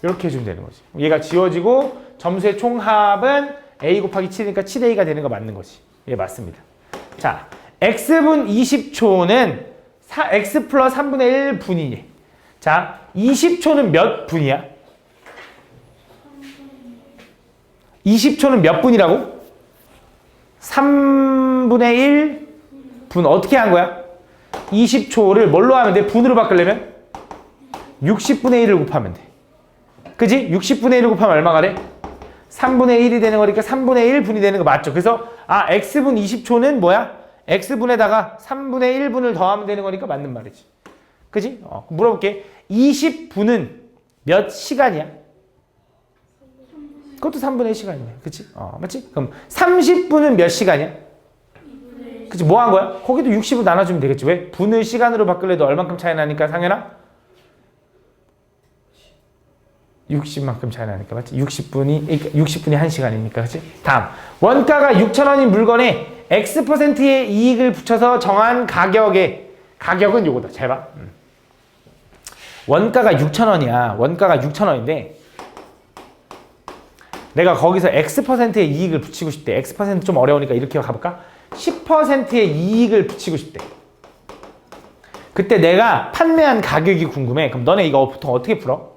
이렇게 해주면 되는 거지. 얘가 지워지고 점수의 총합은 A 곱하기 7이니까 7A가 되는 거 맞는 거지. 예, 맞습니다. 자, X분 20초는 X 플러스 3분의 1분이니. 자, 20초는 몇 분이야? 20초는 몇 분이라고? 3분의 1분. 어떻게 한 거야? 20초를 뭘로 하면 돼? 분으로 바꾸려면? 60분의 1을 곱하면 돼. 그지? 60분의 1을 곱하면 얼마가 돼? 3분의 1이 되는 거니까 3분의 1분이 되는 거 맞죠? 그래서 X분 20초는 뭐야? X분에다가 3분의 1분을 더하면 되는 거니까 맞는 말이지. 그지? 물어볼게. 20분은 몇 시간이야? 그것도 3분의 1시간이네. 그치? 맞지? 그럼 30분은 몇 시간이야? 그치? 뭐 한 거야? 거기도 60을 나눠주면 되겠지. 왜? 분을 시간으로 바꾸려도 얼만큼 차이 나니까, 상현아? 60만큼 차이 나니까, 맞지? 60분이 1시간이니까, 그치? 다음. 원가가 6,000원인 물건에 X%의 이익을 붙여서 정한 가격은 요거다. 잘 봐. 원가가 6,000원이야. 원가가 6,000원인데, 내가 거기서 X%의 이익을 붙이고 싶대. X% 좀 어려우니까 이렇게 가볼까? 10%의 이익을 붙이고 싶대. 그때 내가 판매한 가격이 궁금해. 그럼 너네 이거 보통 어떻게 풀어?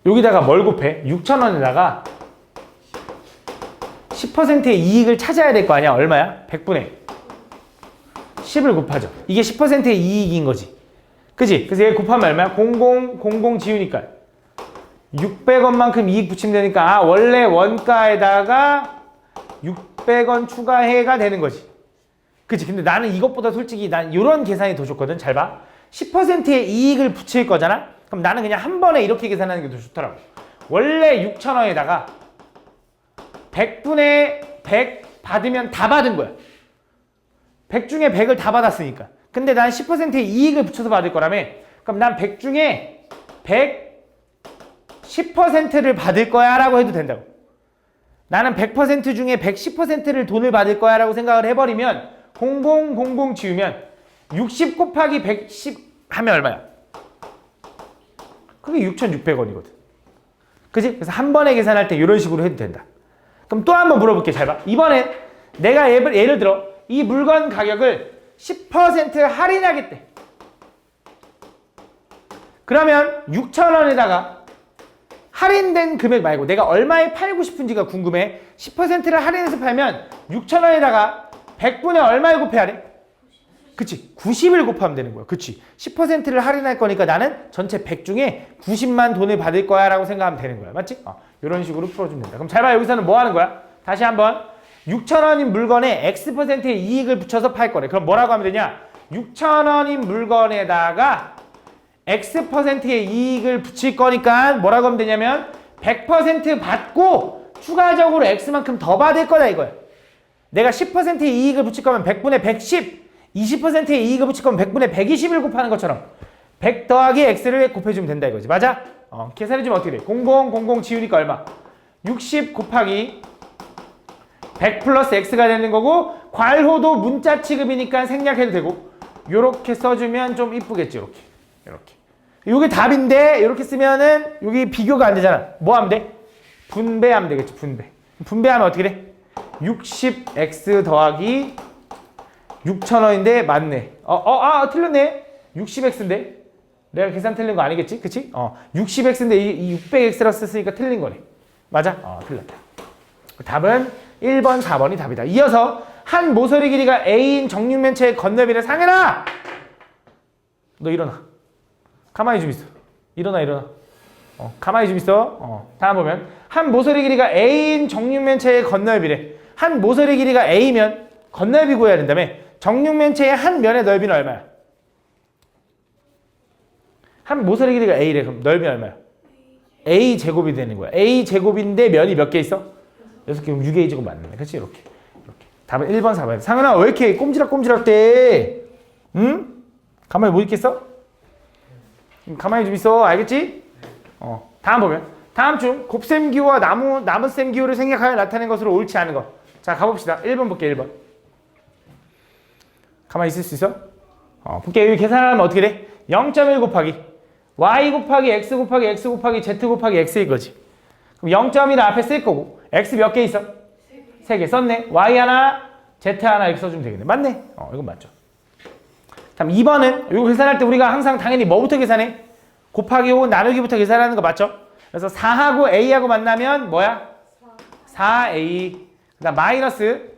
여기다가 뭘 곱해? 6,000원에다가 10%의 이익을 찾아야 될 거 아니야? 얼마야? 100분의 10을 곱하죠. 이게 10%의 이익인 거지. 그지? 그래서 얘 곱하면 얼마야? 00 지우니까 600원만큼 이익 붙이면 되니까 원래 원가에다가 600원 추가해가 되는 거지. 그치? 근데 나는 이것보다 솔직히 난 이런 계산이 더 좋거든. 잘 봐. 10%의 이익을 붙일 거잖아? 그럼 나는 그냥 한 번에 이렇게 계산하는 게 더 좋더라고. 원래 6,000원에다가 100분의 100 받으면 다 받은 거야. 100 중에 100을 다 받았으니까. 근데 난 10%의 이익을 붙여서 받을 거라며. 그럼 난 100 중에 10%를 받을 거야 라고 해도 된다고. 나는 100% 중에 110%를 돈을 받을 거야 라고 생각을 해버리면 00 지우면 60 곱하기 110 하면 얼마야? 그게 6,600원이거든. 그치? 그래서 한 번에 계산할 때 이런 식으로 해도 된다. 그럼 또 한 번 물어볼게. 잘 봐. 이번에 내가 예를 들어 이 물건 가격을 10% 할인하겠대. 그러면 6,000원에다가 할인된 금액 말고 내가 얼마에 팔고 싶은지가 궁금해. 10%를 할인해서 팔면 6,000원에다가 100분의 얼마에 곱해야 돼? 그치? 90을 곱하면 되는 거야. 그치? 10%를 할인할 거니까 나는 전체 100 중에 90만 돈을 받을 거야 라고 생각하면 되는 거야. 맞지? 이런 식으로 풀어주면 된다. 그럼 잘 봐. 여기서는 뭐 하는 거야? 다시 한번 6,000원인 물건에 X%의 이익을 붙여서 팔 거래. 그럼 뭐라고 하면 되냐? 6,000원인 물건에다가 X%의 이익을 붙일 거니까 뭐라고 하면 되냐면 100% 받고 추가적으로 X만큼 더 받을 거다 이거야. 내가 10%의 이익을 붙일 거면 100분의 110, 20%의 이익을 붙일 거면 100분의 120을 곱하는 것처럼 100 더하기 X를 곱해주면 된다 이거지. 맞아? 계산해주면 어떻게 돼? 00 지우니까 얼마? 60 곱하기 100 플러스 X가 되는 거고, 괄호도 문자 취급이니까 생략해도 되고, 요렇게 써주면 좀 이쁘겠지. 요렇게 요게 답인데 요렇게 쓰면은 여기 비교가 안 되잖아. 뭐 하면 돼? 분배하면 되겠지. 분배하면 어떻게 돼? 60x 더하기 6,000원인데 맞네. 틀렸네. 60x인데 내가 계산 틀린 거 아니겠지? 그치? 60x인데 이 600x라고 썼으니까 틀린 거네. 맞아? 틀렸다. 답은 1번, 4번이 답이다. 이어서 한 모서리 길이가 A인 정육면체의 건너비를 상해라! 너 일어나. 가만히 좀 있어. 일어나. 가만히 좀 있어. 다음 보면 한 모서리 길이가 A인 정육면체의 건너비래. 한 모서리 길이가 A면 건너비 구해야 된다며. 정육면체의 한 면의 넓이는 얼마야? 한 모서리 길이가 A래. 그럼 넓이 얼마야? A 제곱이 되는 거야. A 제곱인데 면이 몇 개 있어? 6개. 그럼 6A 제곱 맞네. 그렇지? 이렇게. 답은 1번, 4번. 상은아 왜 이렇게 꼼지락꼼지락 대? 응? 가만히 못 있겠어? 가만히 좀 있어. 알겠지? 다음 보면 다음 중 곱셈기호와 나눗셈기호를 생략하여 나타낸 것으로 옳지 않은 것. 자, 가봅시다. 1번 볼게. 1번. 가만히 있을 수 있어? 볼게. 여기 계산하면 어떻게 돼? 0.1 곱하기 y 곱하기 x 곱하기 x 곱하기 z 곱하기 x일 거지. 그럼 0.1을 앞에 쓸 거고 x 몇 개 있어? 3개 썼네. y 하나, z 하나 이렇게 써주면 되겠네. 맞네. 이건 맞죠. 다음 2번은 이거 계산할 때 우리가 항상 당연히 뭐부터 계산해? 곱하기 5 나누기부터 계산하는 거 맞죠? 그래서 4하고 a하고 만나면 뭐야? 4a. 그다음 마이너스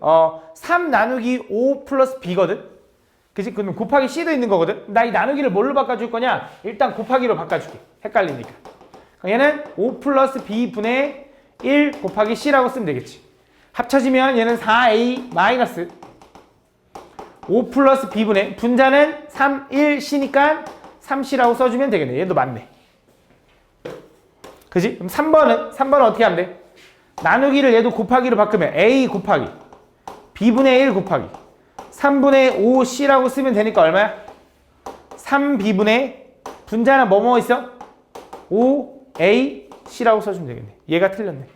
3 나누기 5 플러스 b거든. 그치? 그럼 곱하기 c도 있는 거거든. 나 이 나누기를 뭘로 바꿔줄 거냐? 일단 곱하기로 바꿔줄게. 헷갈리니까. 그럼 얘는 5 플러스 b분의 1 곱하기 c라고 쓰면 되겠지. 합쳐지면 얘는 4a 마이너스 5 플러스 b분의 분자는 3, 1, c니까 3c라고 써주면 되겠네. 얘도 맞네. 그치? 그럼 3번은 어떻게 하면 돼? 나누기를 얘도 곱하기로 바꾸면 a 곱하기 b분의 1 곱하기 3분의 5c라고 쓰면 되니까 얼마야? 3b분의 분자는 뭐뭐 있어? 5ac라고 써주면 되겠네. 얘가 틀렸네.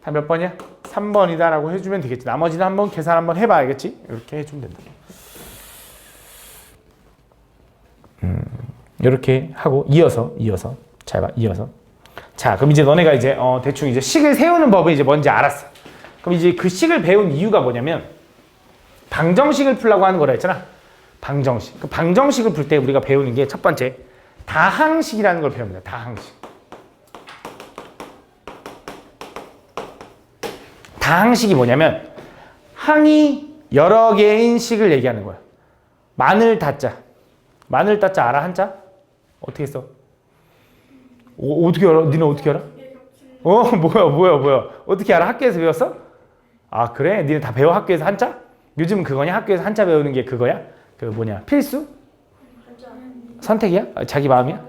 다 몇 번이야? 3번이다 라고 해주면 되겠지. 나머지는 한번 계산 한번 해봐. 알겠지? 이렇게 해주면 된다. 이렇게 하고 이어서 잘 봐. 이어서 자, 그럼 이제 너네가 이제 대충 이제 식을 세우는 법은 이제 뭔지 알았어. 그럼 이제 그 식을 배운 이유가 뭐냐면 방정식을 풀라고 하는 거라 했잖아. 방정식. 그 방정식을 풀 때 우리가 배우는 게 첫 번째 다항식이라는 걸 배웁니다. 다항식. 다항식이 뭐냐면 항이 여러 개인 식을 얘기하는 거야. 마늘 다자. 마늘 다자 알아? 한자? 어떻게 써? 어떻게 알아? 니네 어떻게 알아? 뭐야? 어떻게 알아? 학교에서 배웠어? 아, 그래? 니네 다 배워? 학교에서 한자? 요즘은 그거냐? 학교에서 한자 배우는 게 그거야? 그 뭐냐? 필수? 선택이야? 자기 마음이야?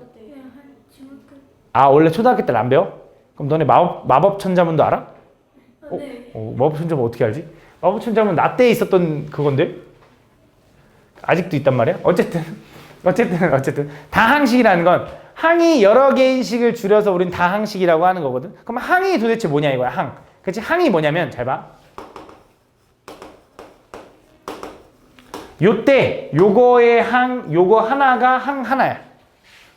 원래 초등학교 때 안 배워? 그럼 너네 마법 천자문도 알아? 마법 천자문 어떻게 알지? 마법 천자문 나 때 있었던 그건데? 아직도 있단 말이야? 어쨌든 다항식이라는 건 항이 여러 개인 식을 줄여서 우린 다항식이라고 하는 거거든. 그럼 항이 도대체 뭐냐 이거야. 항. 그치? 항이 뭐냐면 잘 봐. 요때 요거의 항, 요거 하나가 항 하나야.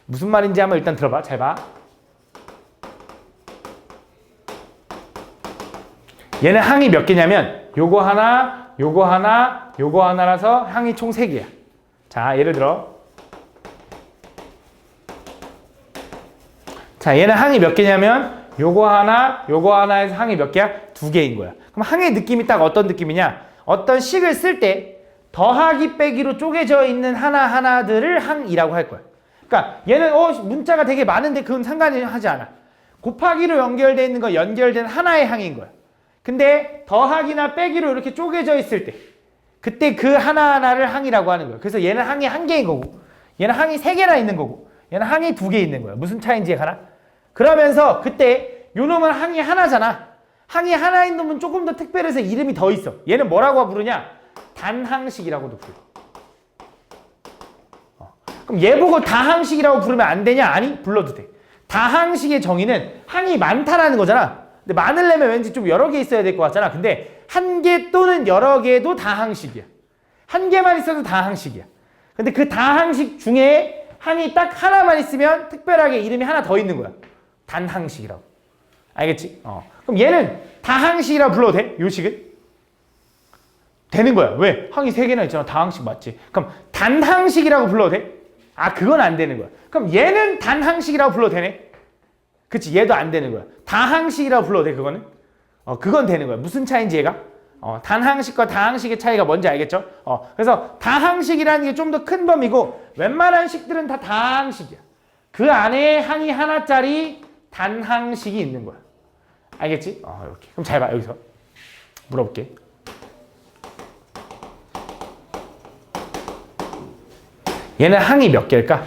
무슨 말인지 한번 일단 들어봐. 잘 봐. 얘는 항이 몇 개냐면 요거 하나, 요거 하나, 요거 하나라서 항이 총 3개야. 자, 예를 들어 자, 얘는 항이 몇 개냐면 요거 하나, 요거 하나에서 항이 몇 개야? 2개인 거야. 그럼 항의 느낌이 딱 어떤 느낌이냐? 어떤 식을 쓸 때 더하기 빼기로 쪼개져 있는 하나하나들을 항이라고 할 거야. 그러니까 얘는 문자가 되게 많은데 그건 상관이 하지 않아. 곱하기로 연결되어 있는 거 연결된 하나의 항인 거야. 근데 더하기나 빼기로 이렇게 쪼개져 있을 때 그때 그 하나하나를 항이라고 하는 거야. 그래서 얘는 항이 1개인 거고 얘는 항이 3개나 있는 거고 얘는 항이 두 개 있는 거야. 무슨 차이인지 알아? 그러면서 그때 요 놈은 항이 하나잖아. 항이 하나인 놈은 조금 더 특별해서 이름이 더 있어. 얘는 뭐라고 부르냐? 단항식이라고도 부르. 그럼 얘 보고 다항식이라고 부르면 안 되냐? 아니, 불러도 돼. 다항식의 정의는 항이 많다라는 거잖아. 근데 많으려면 왠지 좀 여러 개 있어야 될 것 같잖아. 근데 한 개 또는 여러 개도 다항식이야. 한 개만 있어도 다항식이야. 근데 그 다항식 중에 항이 딱 하나만 있으면 특별하게 이름이 하나 더 있는 거야. 단항식이라고. 알겠지? 그럼 얘는 다항식이라고 불러도 돼? 요 식은? 되는 거야. 왜? 항이 세 개나 있잖아. 다항식 맞지? 그럼 단항식이라고 불러도 돼? 아, 그건 안 되는 거야. 그럼 얘는 단항식이라고 불러도 되네? 그치? 얘도 안 되는 거야. 다항식이라고 불러도 돼, 그거는? 그건 되는 거야. 무슨 차이인지 얘가? 단항식과 다항식의 차이가 뭔지 알겠죠? 그래서 다항식이라는 게 좀 더 큰 범위고 웬만한 식들은 다 다항식이야. 그 안에 항이 하나짜리 단항식이 있는 거야. 알겠지? 이렇게. 그럼 잘 봐, 여기서. 물어볼게. 얘는 항이 몇 개일까?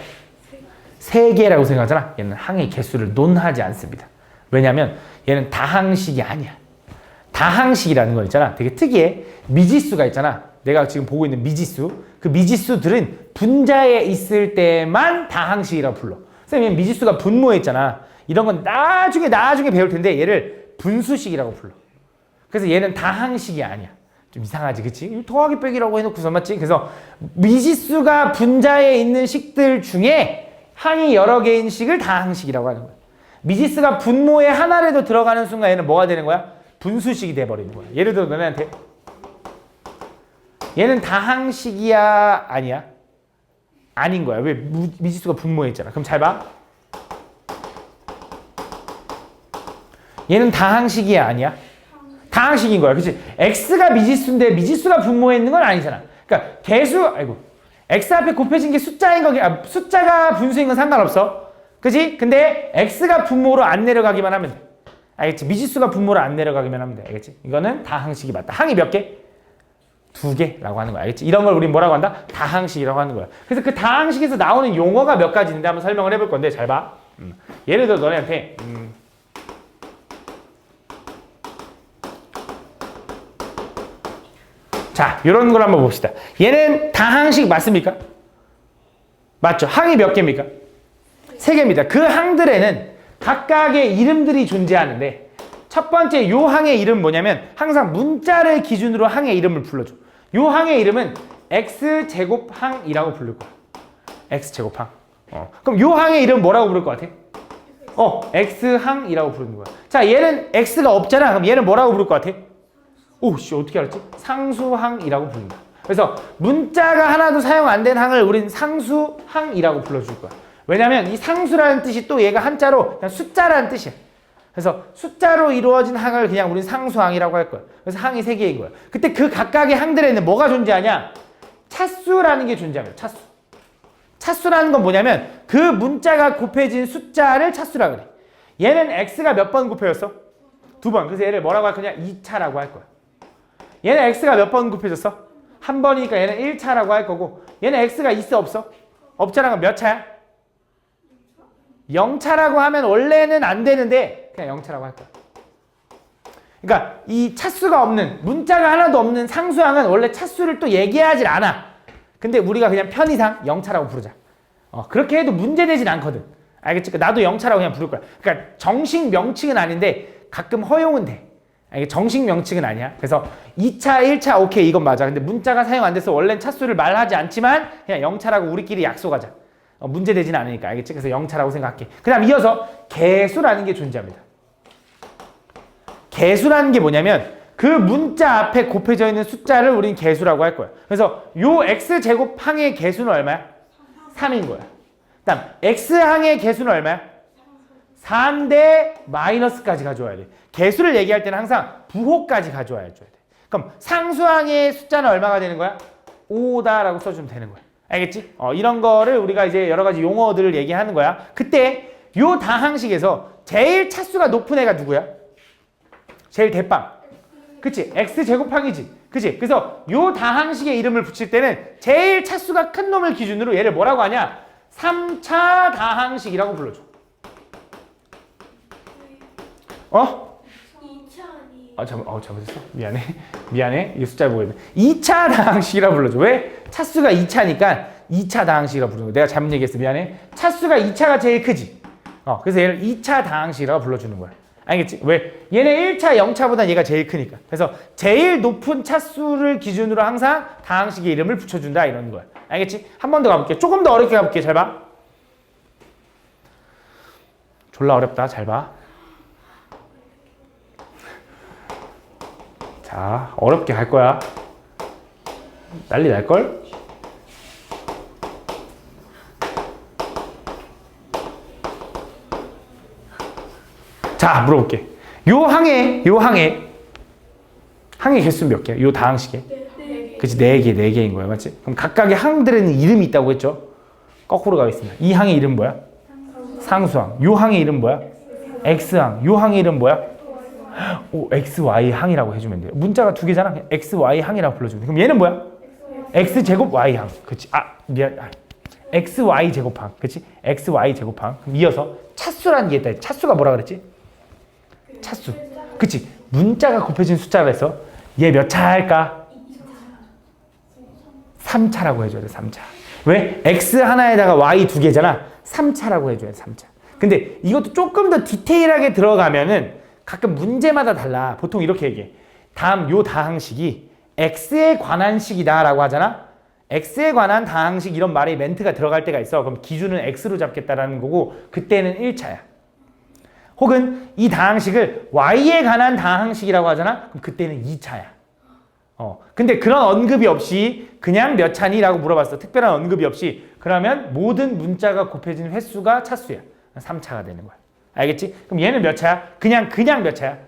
3개라고 생각하잖아. 얘는 항의 개수를 논하지 않습니다. 왜냐면 얘는 다항식이 아니야. 다항식이라는 거 있잖아. 되게 특이해. 미지수가 있잖아. 내가 지금 보고 있는 미지수. 그 미지수들은 분자에 있을 때만 다항식이라고 불러. 선생님, 미지수가 분모에 있잖아. 이런 건 나중에 배울 텐데 얘를 분수식이라고 불러. 그래서 얘는 다항식이 아니야. 좀 이상하지, 그치? 더하기 빼기라고 해놓고서 맞지? 그래서 미지수가 분자에 있는 식들 중에 항이 여러 개인 식을 다항식이라고 하는 거야. 미지수가 분모에 하나라도 들어가는 순간 얘는 뭐가 되는 거야? 분수식이 돼버리는 거야. 예를 들어 너네한테 얘는 다항식이야? 아니야? 아닌 거야. 왜? 미지수가 분모에 있잖아. 그럼 잘 봐. 얘는 다항식이야? 아니야? 다항식인 거야. 그치? x가 미지수인데 미지수가 분모에 있는 건 아니잖아. 그러니까 x 앞에 곱해진 게 숫자인 거, 숫자가 분수인 건 상관없어. 그치? 근데 x가 분모로 안 내려가기만 하면 돼. 알겠지? 미지수가 분모로 안 내려가기만 하면 돼. 알겠지? 이거는 다항식이 맞다. 항이 몇 개? 2개라고 하는 거야. 알겠지? 이런 걸 우린 뭐라고 한다? 다항식이라고 하는 거야. 그래서 그 다항식에서 나오는 용어가 몇 가지 있는데 한번 설명을 해볼 건데 잘 봐. 예를 들어 너네한테 자, 이런 걸 한번 봅시다. 얘는 다항식 맞습니까? 맞죠? 항이 몇 개입니까? 3개입니다. 그 항들에는 각각의 이름들이 존재하는데 첫 번째 요 항의 이름 뭐냐면 항상 문자를 기준으로 항의 이름을 불러줘. 요 항의 이름은 x제곱항이라고 부를 거야. x제곱항. 그럼 요 항의 이름 뭐라고 부를 것 같아? x항이라고 부르는 거야. 자, 얘는 x가 없잖아. 그럼 얘는 뭐라고 부를 것 같아? 오씨, 어떻게 알았지? 상수항이라고 부른다. 그래서 문자가 하나도 사용 안 된 항을 우린 상수항이라고 불러줄 거야. 왜냐면 이 상수라는 뜻이 또 얘가 한자로 그냥 숫자라는 뜻이야. 그래서 숫자로 이루어진 항을 그냥 우린 상수항이라고 할 거야. 그래서 항이 3개인 거야. 그때 그 각각의 항들에는 뭐가 존재하냐? 차수라는 게 존재합니다. 차수. 차수라는 건 뭐냐면 그 문자가 곱해진 숫자를 차수라 그래. 얘는 x가 몇 번 곱해졌어? 2번. 그래서 얘를 뭐라고 할 거냐? 2차라고 할 거야. 얘는 x가 몇 번 곱해졌어? 1번이니까 얘는 1차라고 할 거고 얘는 x가 있어 없어? 없잖아. 그럼 몇 차야? 0차라고 하면 원래는 안 되는데 그냥 0차라고 할 거야. 그러니까 이 차수가 없는 문자가 하나도 없는 상수항은 원래 차수를 또 얘기하질 않아. 근데 우리가 그냥 편의상 0차라고 부르자. 그렇게 해도 문제되진 않거든. 알겠지? 나도 0차라고 그냥 부를 거야. 그러니까 정식 명칭은 아닌데 가끔 허용은 돼. 이게 정식 명칭은 아니야. 그래서 2차, 1차 오케이 이건 맞아. 근데 문자가 사용 안 돼서 원래는 차수를 말하지 않지만 그냥 0차라고 우리끼리 약속하자. 문제되진 않으니까. 알겠지? 그래서 0차라고 생각해. 그 다음 이어서 개수라는 게 존재합니다. 개수라는 게 뭐냐면 그 문자 앞에 곱해져 있는 숫자를 우린 개수라고 할 거야. 그래서 요 x제곱항의 개수는 얼마야? 3인 거야. 그 다음 x항의 개수는 얼마야? 3대 마이너스까지 가져와야 돼. 개수를 얘기할 때는 항상 부호까지 가져와야 돼. 그럼 상수항의 숫자는 얼마가 되는 거야? 5다라고 써주면 되는 거야. 알겠지? 이런 거를 우리가 이제 여러 가지 용어들을 얘기하는 거야. 그때 요 다항식에서 제일 차수가 높은 애가 누구야? 제일 대빵. 그치? x제곱항이지. 그치? 그래서 요 다항식의 이름을 붙일 때는 제일 차수가 큰 놈을 기준으로 얘를 뭐라고 하냐? 3차 다항식이라고 불러줘. 어? 2차 아니에요? 잘못했어. 미안해. 이 숫자 보고 있네. 2차 다항식이라고 불러줘. 왜? 차수가 2차니까 2차 다항식이라고 부르는 거야. 내가 잘못 얘기했어. 미안해. 차수가 2차가 제일 크지. 그래서 얘를 2차 다항식이라고 불러주는 거야. 알겠지? 왜? 얘네 1차, 0차보다 얘가 제일 크니까. 그래서 제일 높은 차수를 기준으로 항상 다항식의 이름을 붙여준다 이런 거야. 알겠지? 한 번 더 가볼게. 조금 더 어렵게 가볼게. 잘 봐. 졸라 어렵다. 잘 봐. 자, 어렵게 할 거야. 난리 날걸? 자, 물어볼게. 요 항의 개수 몇 개야? 요 다항식에? 네. 그치, 4개인 거야. 맞지? 그럼 각각의 항들에는 이름이 있다고 했죠? 거꾸로 가겠습니다. 이 항의 이름 뭐야? 상수항. 요 항의 이름 뭐야? X항. 요 항의 이름 뭐야? 오, XY 항이라고 해주면 돼요. 문자가 2개잖아. XY 항이라고 불러주면 돼. 그럼 얘는 뭐야? X제곱 Y항. 그치? 미안. XY 제곱항. 그치? XY 제곱항. 그럼 이어서 차수라는 게 있다. 차수가 뭐라 그랬지? 차수. 그치? 문자가 곱해진 숫자라 해서 얘 몇 차 할까? 3차라고 해줘야 돼. 3차. 왜? X 하나에다가 Y 2개잖아. 3차라고 해줘야 돼. 3차. 근데 이것도 조금 더 디테일하게 들어가면은 가끔 문제마다 달라. 보통 이렇게 얘기해. 다음 요 다항식이 X에 관한 식이다 라고 하잖아. X에 관한 다항식 이런 말이 멘트가 들어갈 때가 있어. 그럼 기준은 X로 잡겠다라는 거고 그때는 1차야. 혹은 이 다항식을 Y에 관한 다항식이라고 하잖아. 그럼 그때는 2차야. 근데 그런 언급이 없이 그냥 몇 차니? 라고 물어봤어. 특별한 언급이 없이. 그러면 모든 문자가 곱해진 횟수가 차수야. 3차가 되는 거야. 알겠지? 그럼 얘는 몇 차야? 그냥 몇 차야?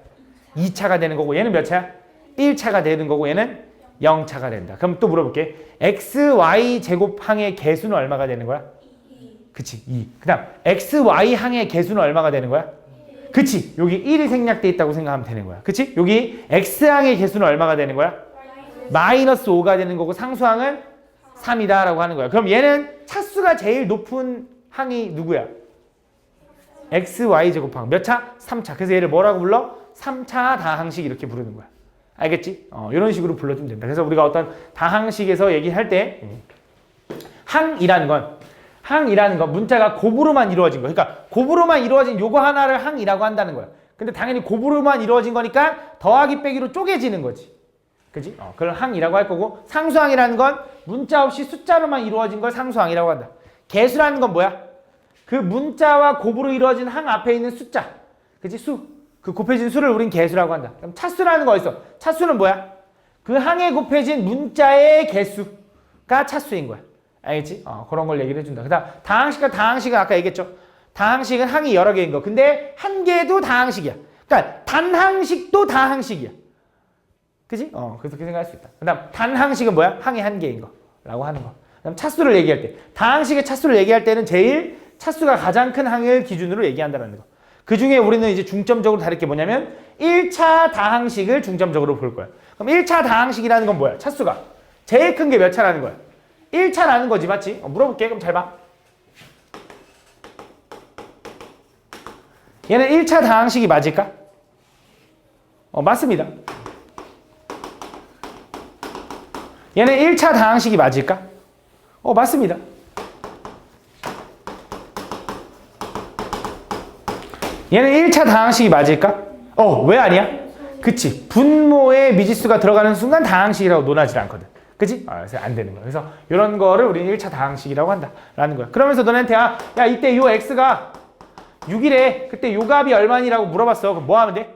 2차가 되는 거고 얘는 몇 차야? 1차가 되는 거고 얘는 0차가 된다. 그럼 또 물어볼게. XY 제곱항의 개수는 얼마가 되는 거야? 그치, 2. 그 다음 XY 항의 개수는 얼마가 되는 거야? 그치, 여기 1이 생략돼 있다고 생각하면 되는 거야. 그치? 여기 X항의 개수는 얼마가 되는 거야? 마이너스 5가 되는 거고 상수항은 3이다 라고 하는 거야. 그럼 얘는 차수가 제일 높은 항이 누구야? XY 제곱항. 몇 차? 3차. 그래서 얘를 뭐라고 불러? 3차 다항식 이렇게 부르는 거야. 알겠지? 이런 식으로 불러주면 된다. 그래서 우리가 어떤 다항식에서 얘기할 때 항이라는 건 문자가 곱으로만 이루어진 거. 그러니까 곱으로만 이루어진 요거 하나를 항이라고 한다는 거야. 근데 당연히 곱으로만 이루어진 거니까 더하기 빼기로 쪼개지는 거지. 그지? 그걸 항이라고 할 거고 상수항이라는 건 문자 없이 숫자로만 이루어진 걸 상수항이라고 한다. 개수라는 건 뭐야? 그 문자와 곱으로 이루어진 항 앞에 있는 숫자. 그치? 수. 그 곱해진 수를 우린 개수라고 한다. 그럼 차수라는 거 어딨어? 차수는 뭐야? 그 항에 곱해진 문자의 개수가 차수인 거야. 알겠지? 그런 걸 얘기를 해준다. 그 다음 다항식은 아까 얘기했죠. 다항식은 항이 여러 개인 거. 근데 한 개도 다항식이야. 그러니까 단항식도 다항식이야. 그지? 그래서 그렇게 생각할 수 있다. 그 다음 단항식은 뭐야? 항이 한 개인 거라고 하는 거. 그 다음 차수를 얘기할 때 다항식의 차수를 얘기할 때는 제일 차수가 가장 큰 항을 기준으로 얘기한다는 거. 그 중에 우리는 이제 중점적으로 다룰 게 뭐냐면 1차 다항식을 중점적으로 볼 거야. 그럼 1차 다항식이라는 건 뭐야? 차수가 제일 큰 게 몇 차라는 거야? 1차라는 거지, 맞지? 물어볼게. 그럼 잘 봐. 얘는 1차 다항식이 맞을까? 맞습니다. 얘는 1차 다항식이 맞을까? 맞습니다. 얘는 1차 다항식이 맞을까? 왜 아니야? 그치. 분모에 미지수가 들어가는 순간 다항식이라고 논하지 않거든. 그치? 그래서 안 되는 거야. 그래서 이런 거를 우리는 1차 다항식이라고 한다라는 거야. 그러면서 너네한테 야 이때 요 x가 6이래. 그때 요 값이 얼마니라고 물어봤어. 그럼 뭐 하면 돼?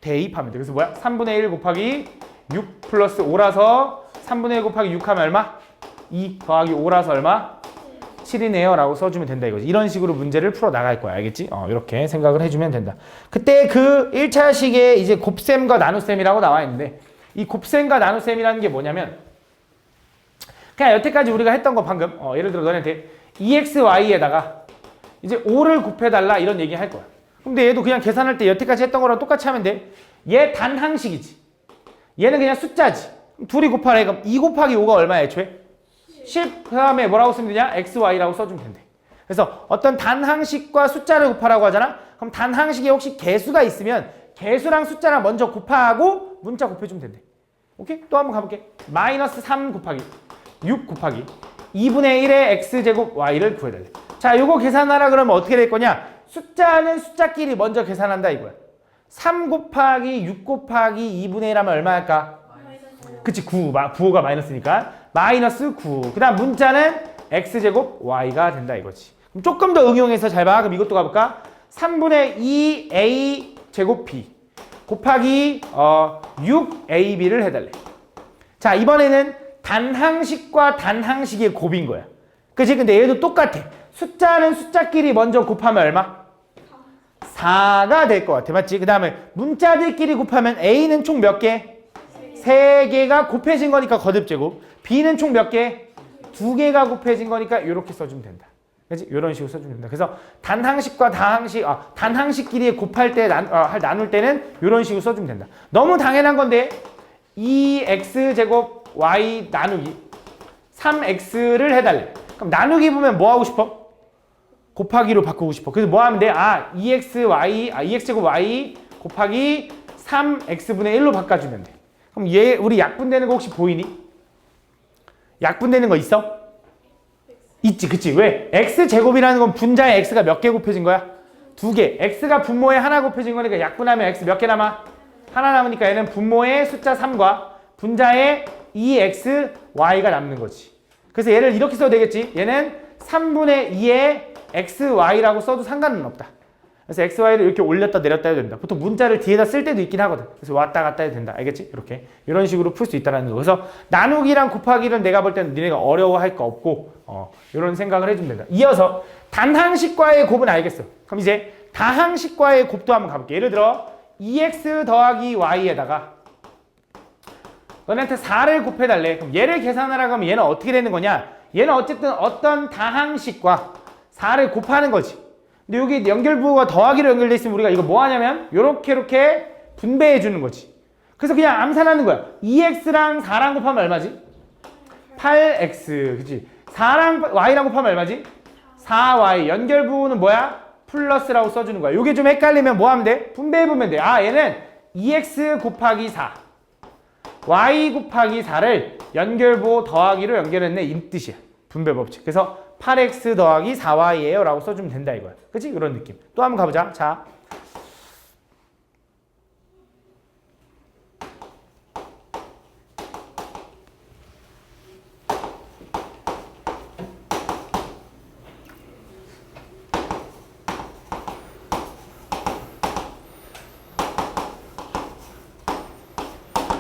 대입하면 돼. 그래서 뭐야? 3분의 1 곱하기 6 플러스 5라서 3분의 1 곱하기 6 하면 얼마? 2 더하기 5라서 얼마? 7이네요 라고 써주면 된다 이거지. 이런 식으로 문제를 풀어 나갈 거야. 알겠지? 이렇게 생각을 해주면 된다. 그때 그 1차식에 이제 곱셈과 나눗셈이라고 나와 있는데 이 곱셈과 나눗셈이라는 게 뭐냐면 그냥 여태까지 우리가 했던 거 방금 예를 들어 너네한테 2xy에다가 이제 5를 곱해달라 이런 얘기 할 거야. 근데 얘도 그냥 계산할 때 여태까지 했던 거랑 똑같이 하면 돼. 얘 단항식이지. 얘는 그냥 숫자지. 둘이 곱하래. 그럼 2 곱하기 5가 얼마야 애초에? 10. 그 다음에 뭐라고 쓰면 되냐? xy라고 써주면 된대. 그래서 어떤 단항식과 숫자를 곱하라고 하잖아. 그럼 단항식에 혹시 개수가 있으면 개수랑 숫자랑 먼저 곱하고 문자 곱해주면 된대. 오케이? 또 한번 가볼게. 마이너스 3 곱하기 6 곱하기 2분의 1의 x제곱 y를 구해달래. 자, 요거 계산하라 그러면 어떻게 될 거냐? 숫자는 숫자끼리 먼저 계산한다 이거야. 3 곱하기 6 곱하기 2분의 1 하면 얼마 할까? 그치, 9. 부호가 마이너스니까 마이너스 9. 그 다음 문자는 x제곱 y가 된다 이거지. 그럼 조금 더 응용해서 잘 봐. 그럼 이것도 가볼까? 3분의 2a 제곱 b 곱하기 6ab를 해달래. 자, 이번에는 단항식과 단항식의 곱인 거야. 그치? 근데 얘도 똑같아. 숫자는 숫자끼리 먼저 곱하면 얼마? 4가 될 것 같아. 맞지? 그 다음에 문자들끼리 곱하면 a는 총 몇 개? 3개가 곱해진 거니까 거듭제곱. b는 총 몇 개? 2개가 곱해진 거니까 이렇게 써주면 된다. 그치? 이런 식으로 써주면 된다. 그래서 단항식과 단항식끼리 곱할 때 나눌 때는 이런 식으로 써주면 된다. 너무 당연한 건데 2x제곱 y 나누기 3x를 해달래. 그럼 나누기 보면 뭐 하고 싶어? 곱하기로 바꾸고 싶어. 그래서 뭐 하면 돼? 2x제곱 y 곱하기 3x분의 1로 바꿔주면 돼. 그럼 얘 우리 약분되는 거 혹시 보이니? 약분되는 거 있어? 있지, 그치? 왜? x제곱이라는 건 분자에 x가 몇 개 곱해진 거야? 2개. x가 분모에 하나 곱해진 거니까 약분하면 x 몇 개 남아? 하나 남으니까 얘는 분모의 숫자 3과 분자의 2xy가 남는 거지. 그래서 얘를 이렇게 써도 되겠지? 얘는 3분의 2의 xy라고 써도 상관은 없다. 그래서 xy를 이렇게 올렸다 내렸다 해도 된다. 보통 문자를 뒤에다 쓸 때도 있긴 하거든. 그래서 왔다 갔다 해도 된다. 알겠지? 이렇게. 이런 식으로 풀 수 있다는 거. 그래서 나누기랑 곱하기는 내가 볼 때는 니네가 어려워할 거 없고 이런 생각을 해주면 된다. 이어서 단항식과의 곱은 알겠어. 그럼 이제 다항식과의 곱도 한번 가볼게. 예를 들어 2x 더하기 y에다가 너네한테 4를 곱해달래. 그럼 얘를 계산하라고 하면 얘는 어떻게 되는 거냐? 얘는 어쨌든 어떤 다항식과 4를 곱하는 거지. 근데 여기 연결부호가 더하기로 연결돼 있으면 우리가 이거 뭐 하냐면 요렇게 분배해 주는 거지. 그래서 그냥 암산하는 거야. 2x랑 4랑 곱하면 얼마지? 8x. 그치? 4랑 y랑 곱하면 얼마지? 4y. 연결부호는 뭐야? 플러스라고 써주는 거야. 요게 좀 헷갈리면 뭐 하면 돼? 분배해보면 돼. 얘는 2x 곱하기 4 y 곱하기 4를 연결부호 더하기로 연결했네 이 뜻이야. 분배 법칙. 그래서 8x 더하기 4y예요 라고 써주면 된다 이거야. 그치? 이런 느낌. 또 한번 가보자. 자,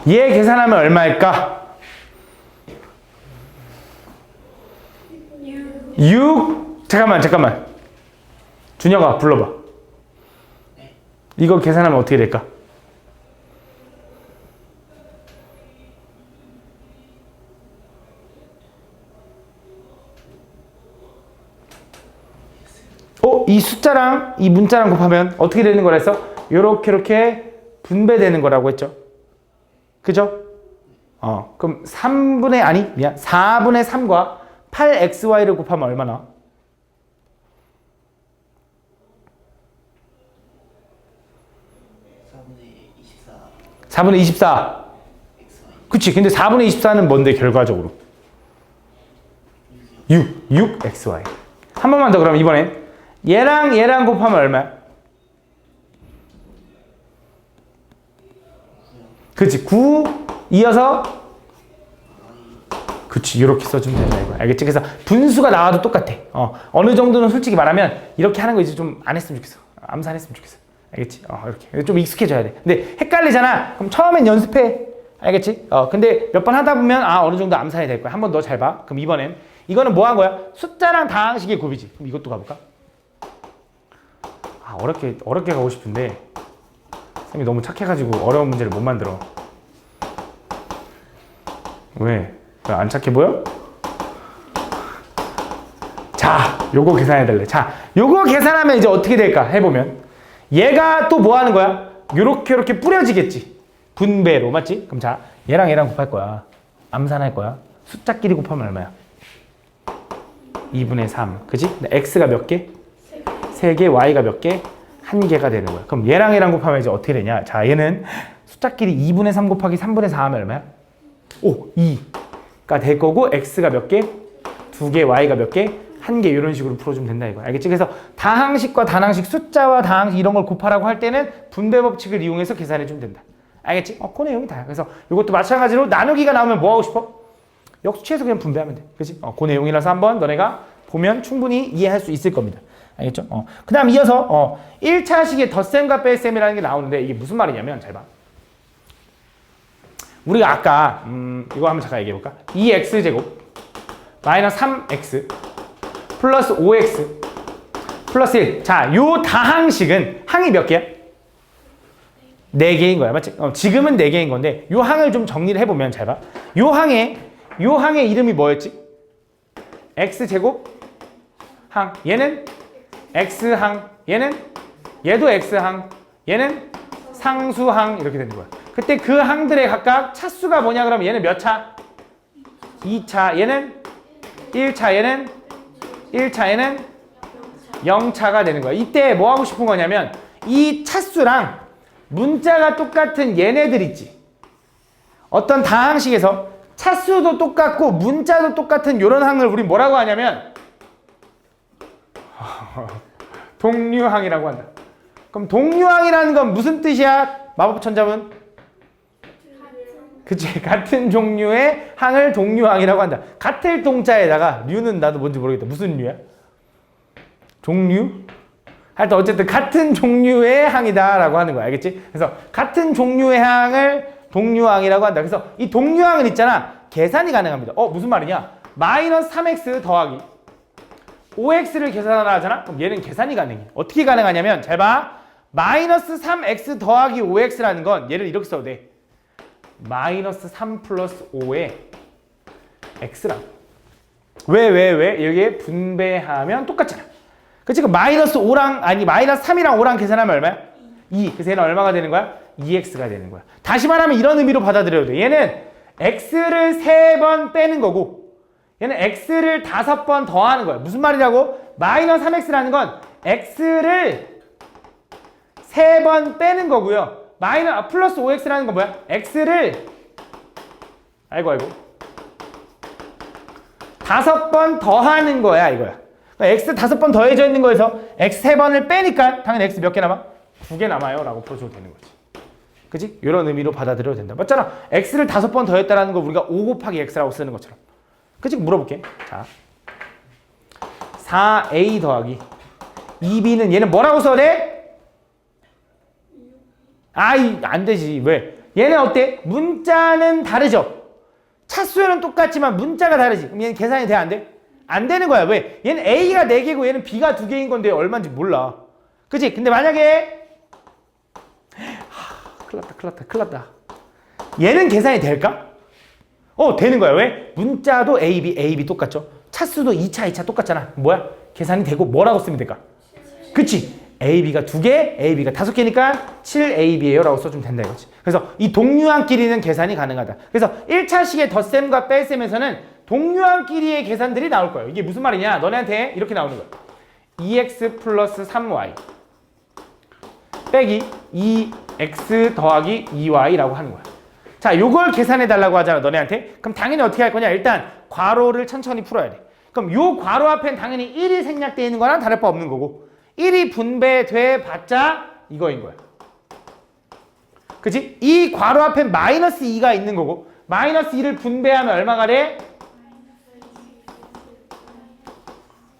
얘 계산하면 얼마일까? 6. 잠깐만. 준혁아 불러봐. 이거 계산하면 어떻게 될까? 이 숫자랑 이 문자랑 곱하면 어떻게 되는 거라 했어? 요렇게 분배되는 거라고 했죠. 그죠? 그럼 4분의 3과 8xy를 곱하면 얼마나? 4분의 24. 그치? 근데 4분의 24는 뭔데 결과적으로? 6xy. 한 번만 더. 그럼 이번엔 얘랑 곱하면 얼마야? 그치? 9 이어서 그치, 이렇게 써주면 된다 이거. 알겠지? 그래서 분수가 나와도 똑같아. 어느 정도는 솔직히 말하면 이렇게 하는 거 이제 좀 안 했으면 좋겠어. 암산했으면 좋겠어. 알겠지? 이렇게 좀 익숙해져야 돼. 근데 헷갈리잖아. 그럼 처음엔 연습해. 알겠지? 근데 몇 번 하다 보면 어느 정도 암산이 될 거야. 한 번 더 잘 봐. 그럼 이번엔 이거는 뭐 한 거야? 숫자랑 다항식의 곱이지. 그럼 이것도 가볼까? 어렵게 가고 싶은데 쌤이 너무 착해가지고 어려운 문제를 못 만들어. 왜 안 착해 보여? 자, 요거 계산해달래. 자, 요거 계산하면 이제 어떻게 될까? 해보면 얘가 또 뭐 하는 거야? 요렇게 뿌려지겠지. 분배로. 맞지? 그럼 자, 얘랑 곱할 거야. 암산할 거야. 숫자끼리 곱하면 얼마야? 2분의 3. 그지? x가 몇 개? 3개, y가 몇 개? 1개가 되는 거야. 그럼 얘랑 얘랑 곱하면 이제 어떻게 되냐? 자, 얘는 숫자끼리 2분의 3 곱하기 3분의 4 하면 얼마야? 2가 될 거고 x가 몇 개? 2개, y가 몇 개? 1개 이런 식으로 풀어주면 된다 이거. 알겠지? 그래서 다항식과 단항식, 숫자와 다항식 이런 걸 곱하라고 할 때는 분배 법칙을 이용해서 계산해 주면 된다. 알겠지? 그 내용이 다야. 그래서 이것도 마찬가지로 나누기가 나오면 뭐 하고 싶어? 역수치에서 그냥 분배하면 돼. 그치? 그 내용이라서 한번 너네가 보면 충분히 이해할 수 있을 겁니다. 알겠죠? 그 다음 이어서 1차식의 덧셈과 뺄셈이라는 게 나오는데 이게 무슨 말이냐면 잘 봐. 우리가 아까 이거 한번 잠깐 얘기해 볼까? 2x제곱 마이너스 3x 플러스 5x 플러스 1. 자, 요 다항식은 항이 몇 개야? 4개인 거야. 맞지? 지금은 4개인 건데 요 항을 좀 정리를 해보면 잘 봐. 요 항의 이름이 뭐였지? x제곱 항. 얘는 x항. 얘도 x항. 얘는 상수항. 이렇게 되는 거야. 그때 그 항들의 각각 차수가 뭐냐 그러면 얘는 몇 차? 2차. 얘는 1차. 얘는 1차. 얘는 0차가 되는 거야. 이때 뭐 하고 싶은 거냐면 이 차수랑 문자가 똑같은 얘네들 있지. 어떤 다항식에서 차수도 똑같고 문자도 똑같은 이런 항을 우리 뭐라고 하냐면 동류항이라고 한다. 그럼 동류항이라는 건 무슨 뜻이야? 마법천자문? 그치, 같은 종류의 항을 동류항이라고 한다. 같을 동자에다가 류는 나도 뭔지 모르겠다. 무슨 류야? 종류? 하여튼 어쨌든 같은 종류의 항이다 라고 하는 거야. 알겠지? 그래서 같은 종류의 항을 동류항이라고 한다. 그래서 이 동류항은 있잖아. 계산이 가능합니다. 무슨 말이냐? 마이너스 3x 더하기 5x를 계산하라 하잖아? 그럼 얘는 계산이 가능해. 어떻게 가능하냐면 잘 봐. 마이너스 3x 더하기 5x라는 건 얘를 이렇게 써도 돼. 마이너스 3 플러스 5의 x라고. 왜? 이게 분배하면 똑같잖아. 그치? 그럼 마이너스 3이랑 5랑 계산하면 얼마야? 2. 그래서 얘는 얼마가 되는 거야? 2x가 되는 거야. 다시 말하면 이런 의미로 받아들여도 돼. 얘는 x를 3번 빼는 거고 얘는 x를 5번 더하는 거야. 무슨 말이냐고? 마이너스 3x라는 건 x를 3번 빼는 거고요. 플러스 5x라는 건 뭐야? x를 아이고 5번 더하는 거야 이거야. 그러니까 x 5번 더해져 있는 거에서 x 3번을 빼니까 당연히 x 몇 개 남아? 9개 남아요 라고 풀어줘도 되는 거지. 그치? 이런 의미로 받아들여도 된다. 맞잖아. x를 5번 더했다라는 거 우리가 5 곱하기 x라고 쓰는 것처럼. 그치? 물어볼게. 자, 4a 더하기 2b는 얘는 뭐라고 써야 돼? 안 되지. 왜? 얘는 어때? 문자는 다르죠? 차수는 똑같지만 문자가 다르지. 그럼 얘는 계산이 돼? 안 돼? 안 되는 거야. 왜? 얘는 a가 4개고 얘는 b가 2개인 건데 얼마인지 몰라. 그치? 근데 만약에 큰일 났다. 얘는 계산이 될까? 되는 거야. 왜? 문자도 A, B 똑같죠? 차수도 2차 똑같잖아. 뭐야? 계산이 되고 뭐라고 쓰면 될까? 그치? A, B가 2개, A, B가 5개니까 7AB예요 라고 써주면 된다 이거지. 그래서 이 동류항끼리는 계산이 가능하다. 그래서 1차식의 덧셈과 뺄셈에서는 동류항끼리의 계산들이 나올 거예요. 이게 무슨 말이냐? 너네한테 이렇게 나오는 거야. 2x 플러스 3y 빼기 2x 더하기 2y라고 하는 거야. 자, 요걸 계산해 달라고 하잖아 너네한테. 그럼 당연히 어떻게 할 거냐? 일단 괄호를 천천히 풀어야 돼. 그럼 요 괄호 앞엔 당연히 1이 생략되어 있는 거랑 다를 바 없는 거고 1이 분배돼 봤자 이거인 거야. 그치? 이 괄호 앞엔 마이너스 2가 있는 거고 마이너스 2를 분배하면 얼마가 돼?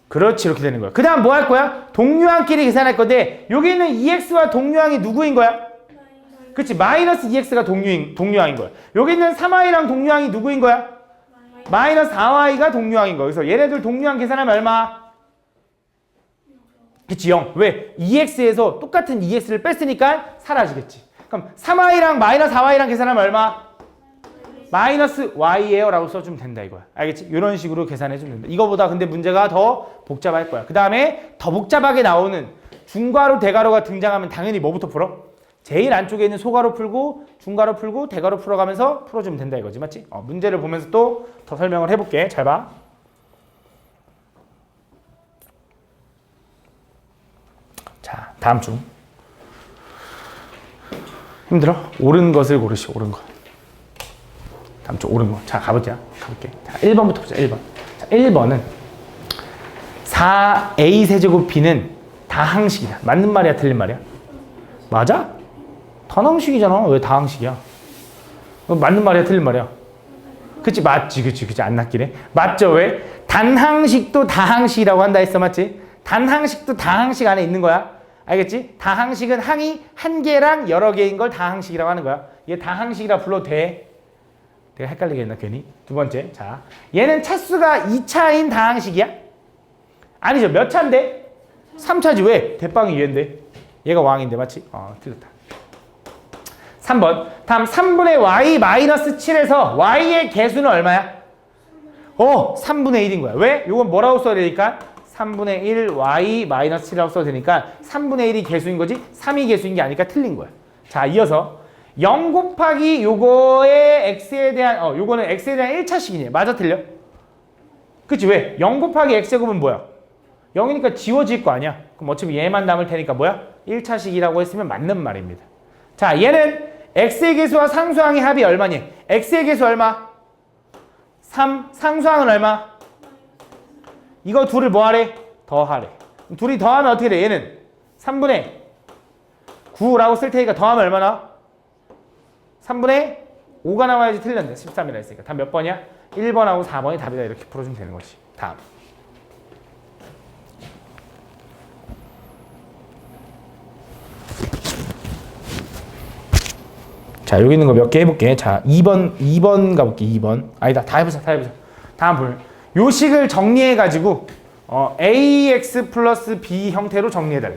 그렇지, 이렇게 되는 거야. 그 다음 뭐 할 거야? 동류항끼리 계산할 건데 여기 있는 2x와 동류항이 누구인 거야? 그치, 마이너스 2x가 동류항인 거야. 여기 있는 3y랑 동류항이 누구인 거야? 마이너스 4y가 동류항인 거야. 그래서 얘네들 동류항 계산하면 얼마? 그치, 0. 왜? 2x에서 똑같은 2x를 뺐으니까 사라지겠지. 그럼 3y랑 마이너스 4y랑 계산하면 얼마? 마이너스 y예요 라고 써주면 된다 이거야. 알겠지? 이런 식으로 계산해주면 된다. 이거보다 근데 문제가 더 복잡할 거야. 그 다음에 더 복잡하게 나오는 중괄호, 대괄호가 등장하면 당연히 뭐부터 풀어? 제일 안쪽에 있는 소괄호 풀고 중괄호 풀고 대괄호 풀어가면서 풀어주면 된다 이거지. 맞지? 문제를 보면서 또 더 설명을 해볼게. 잘 봐. 자, 다음 중. 힘들어? 옳은 것을 고르시, 옳은 것. 다음 중 옳은 거. 자, 가볼게. 자, 1번부터 보자, 1번. 자, 1번은 4a 세제곱 b는 다항식이다. 맞는 말이야, 틀린 말이야? 맞아? 단항식이잖아. 왜 다항식이야? 맞는 말이야, 틀린 말이야? 그치, 맞지, 그치. 안 낚이네. 맞죠, 왜? 단항식도 다항식이라고 한다 했어, 맞지? 단항식도 다항식 안에 있는 거야. 알겠지? 다항식은 항이 한 개랑 여러 개인 걸 다항식이라고 하는 거야. 얘 다항식이라 불러도 돼. 내가 헷갈리게 했나, 괜히? 두 번째. 자, 얘는 차수가 2차인 다항식이야? 아니죠. 몇 차인데? 3차지. 왜? 대빵이 얘인데. 얘가 왕인데, 맞지? 틀렸다. 3번. 다음 3분의 y-7에서 y의 개수는 얼마야? 3분의 1인 거야. 왜? 이건 뭐라고 써야 되니까? 3분의 1 y-7이라고 써도 되니까 3분의 1이 개수인 거지 3이 개수인 게 아니니까 틀린 거야. 자, 이어서 0 곱하기 요거의 x에 대한 요거는 x에 대한 1차식이네. 맞아, 틀려? 그치? 왜? 0 곱하기 x제곱은 뭐야? 0이니까 지워질 거 아니야. 그럼 어차피 얘만 남을 테니까 뭐야? 1차식이라고 했으면 맞는 말입니다. 자, 얘는 x의 개수와 상수항의 합이 얼마니? x의 개수 얼마? 3. 상수항은 얼마? 이거 둘을 뭐 하래? 더하래. 둘이 더하면 어떻게 돼? 얘는 3분의 9라고 쓸 테니까 더하면 얼마나? 3분의 5가 나와야지. 틀렸네. 13이라 했으니까. 답 몇 번이야? 1번하고 4번이 답이다. 이렇게 풀어주면 되는 거지. 다음. 자, 여기 있는 거 몇 개 해볼게. 자, 2번 가볼게. 2번. 아니다. 다 해보자. 다음 볼. 요 식을 정리해가지고 ax 플러스 b 형태로 정리해달래.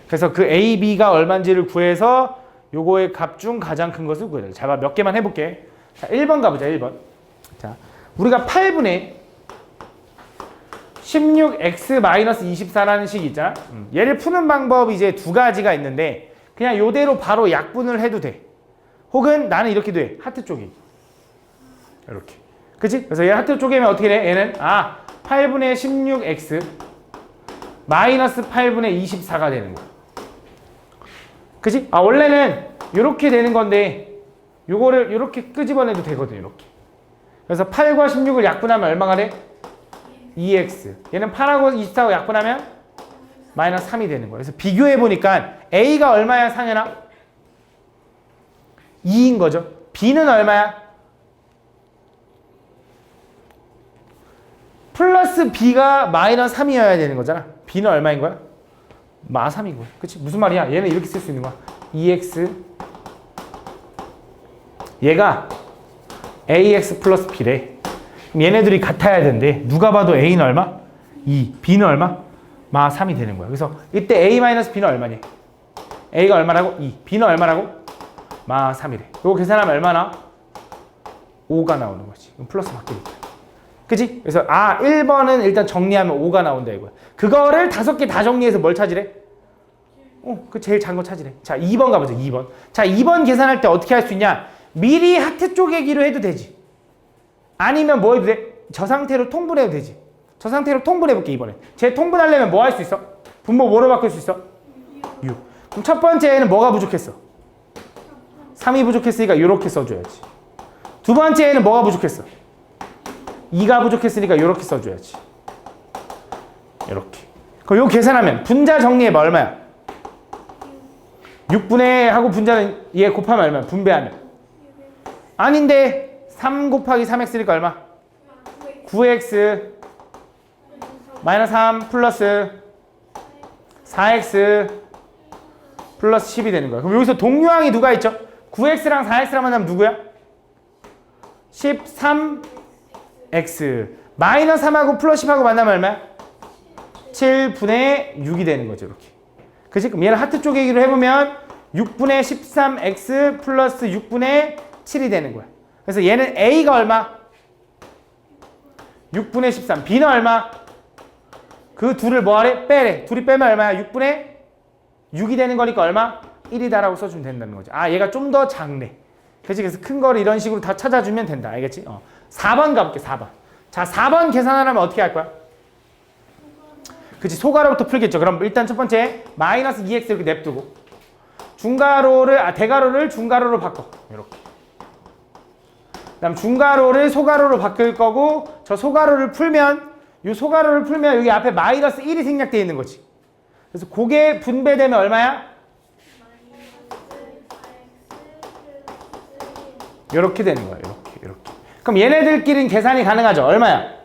그래서 그 a, b가 얼마인지를 구해서 요거의 값 중 가장 큰 것을 구해달래. 자, 몇 개만 해볼게. 자, 1번 가보자. 1번. 자, 우리가 8분의 16x-24라는 식이 있잖아. 얘를 푸는 방법이 이제 두 가지가 있는데 그냥 요대로 바로 약분을 해도 돼. 혹은 나는 이렇게 돼. 하트 쪽이. 이렇게. 그치? 그래서 얘 하트 쪼개면 어떻게 돼? 얘는 8분의 16x 마이너스 8분의 24가 되는 거야. 그치? 원래는 이렇게 되는 건데 요거를 이렇게 끄집어내도 되거든. 이렇게. 그래서 8과 16을 약분하면 얼마가 돼? 2x. 얘는 8하고 24하고 약분하면 마이너스 3이 되는 거야. 그래서 비교해보니까 a가 얼마야, 상현아? 2인 거죠. b는 얼마야? 플러스 b가 마이너스 3이어야 되는 거잖아. b는 얼마인 거야? 마 3인 거야. 그치? 무슨 말이야? 얘는 이렇게 쓸 수 있는 거야. 2x 얘가 ax 플러스 b래. 그럼 얘네들이 같아야 되는데 누가 봐도 a는 얼마? 2. b는 얼마? 마 3이 되는 거야. 그래서 이때 a 마이너스 b는 얼마니? a가 얼마라고? 2. b는 얼마라고? 마 3이래. 이거 계산하면 얼마나? 5가 나오는 거지. 그럼 플러스 바뀌니까. 그치? 그래서 1번은 일단 정리하면 5가 나온다 이거야. 그거를 5개 다 정리해서 뭘 찾으래? 그 제일 작은 거 찾으래. 자, 2번 가보자. 2번. 자, 2번 계산할 때 어떻게 할 수 있냐? 미리 하트 쪼개기로 해도 되지. 아니면 뭐 해도 돼? 저 상태로 통분해도 되지. 저 상태로 통분해볼게. 이번에 쟤 통분하려면 뭐 할 수 있어? 분모 뭐로 바꿀 수 있어? 6. 그럼 첫 번째에는 뭐가 부족했어? 3이 부족했으니까 이렇게 써줘야지. 두 번째에는 뭐가 부족했어? 2가 부족했으니까 이렇게 써줘야지. 이렇게. 그럼 이거 계산하면 분자 정리해봐. 얼마야? 6분의 하고 분자는 얘 곱하면 얼마야? 분배하면. 아닌데 3 곱하기 3x니까 얼마? 9x 마이너스 3 플러스 4x 플러스 10이 되는 거야. 그럼 여기서 동류항이 누가 있죠? 9x랑 4x랑 만나면 누구야? 13x 마이너스 3하고 플러스 10하고 만나면 얼마야? 7분의 6이 되는 거죠. 이렇게. 그치? 그럼 얘를 하트 쪼개기로 해보면 6분의 13x 플러스 6분의 7이 되는 거야. 그래서 얘는 a가 얼마? 6분의 13. b는 얼마? 그 둘을 뭐 하래? 빼래. 둘이 빼면 얼마야? 6분의 6이 되는 거니까 얼마? 1이다라고 써주면 된다는 거죠. 얘가 좀 더 작네. 그치? 그래서 큰 거를 이런 식으로 다 찾아주면 된다. 알겠지? 4번 가볼게. 4번. 자, 4번 계산하려면 어떻게 할 거야? 그치, 소가로부터 풀겠죠. 그럼 일단 첫 번째 마이너스 2x 이렇게 냅두고 중가로를 대가로를 중가로로 바꿔. 이렇게. 그다음 중가로를 소가로로 바뀔 거고 저 소가로를 풀면 이 소가로를 풀면 여기 앞에 마이너스 1이 생략되어 있는 거지. 그래서 그게 분배되면 얼마야? 이렇게 되는 거야. 이렇게. 그럼 얘네들끼리는 계산이 가능하죠. 얼마야?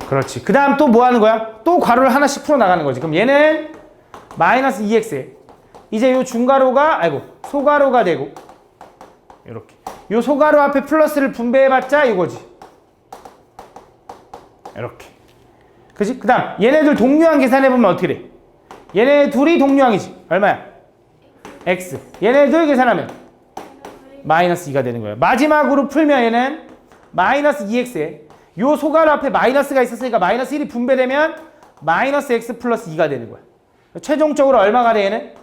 그렇지. 그 다음 또 뭐 하는 거야? 또 괄호를 하나씩 풀어 나가는 거지. 그럼 얘는 마이너스 2x에 이제 요 중괄호가 소괄호가 되고 이렇게 요 소괄호 앞에 플러스를 분배해봤자 이거지. 이렇게. 그치? 그 다음 얘네들 동류항 계산해보면 어떻게 돼? 얘네 둘이 동류항이지. 얼마야? x. 얘네들 계산하면 마이너스 2가 되는 거예요. 마지막으로 풀면 얘는 마이너스 2x에 요 소괄호 앞에 마이너스가 있었으니까 마이너스 1이 분배되면 마이너스 x 플러스 2가 되는 거야. 최종적으로 얼마가 돼 얘는?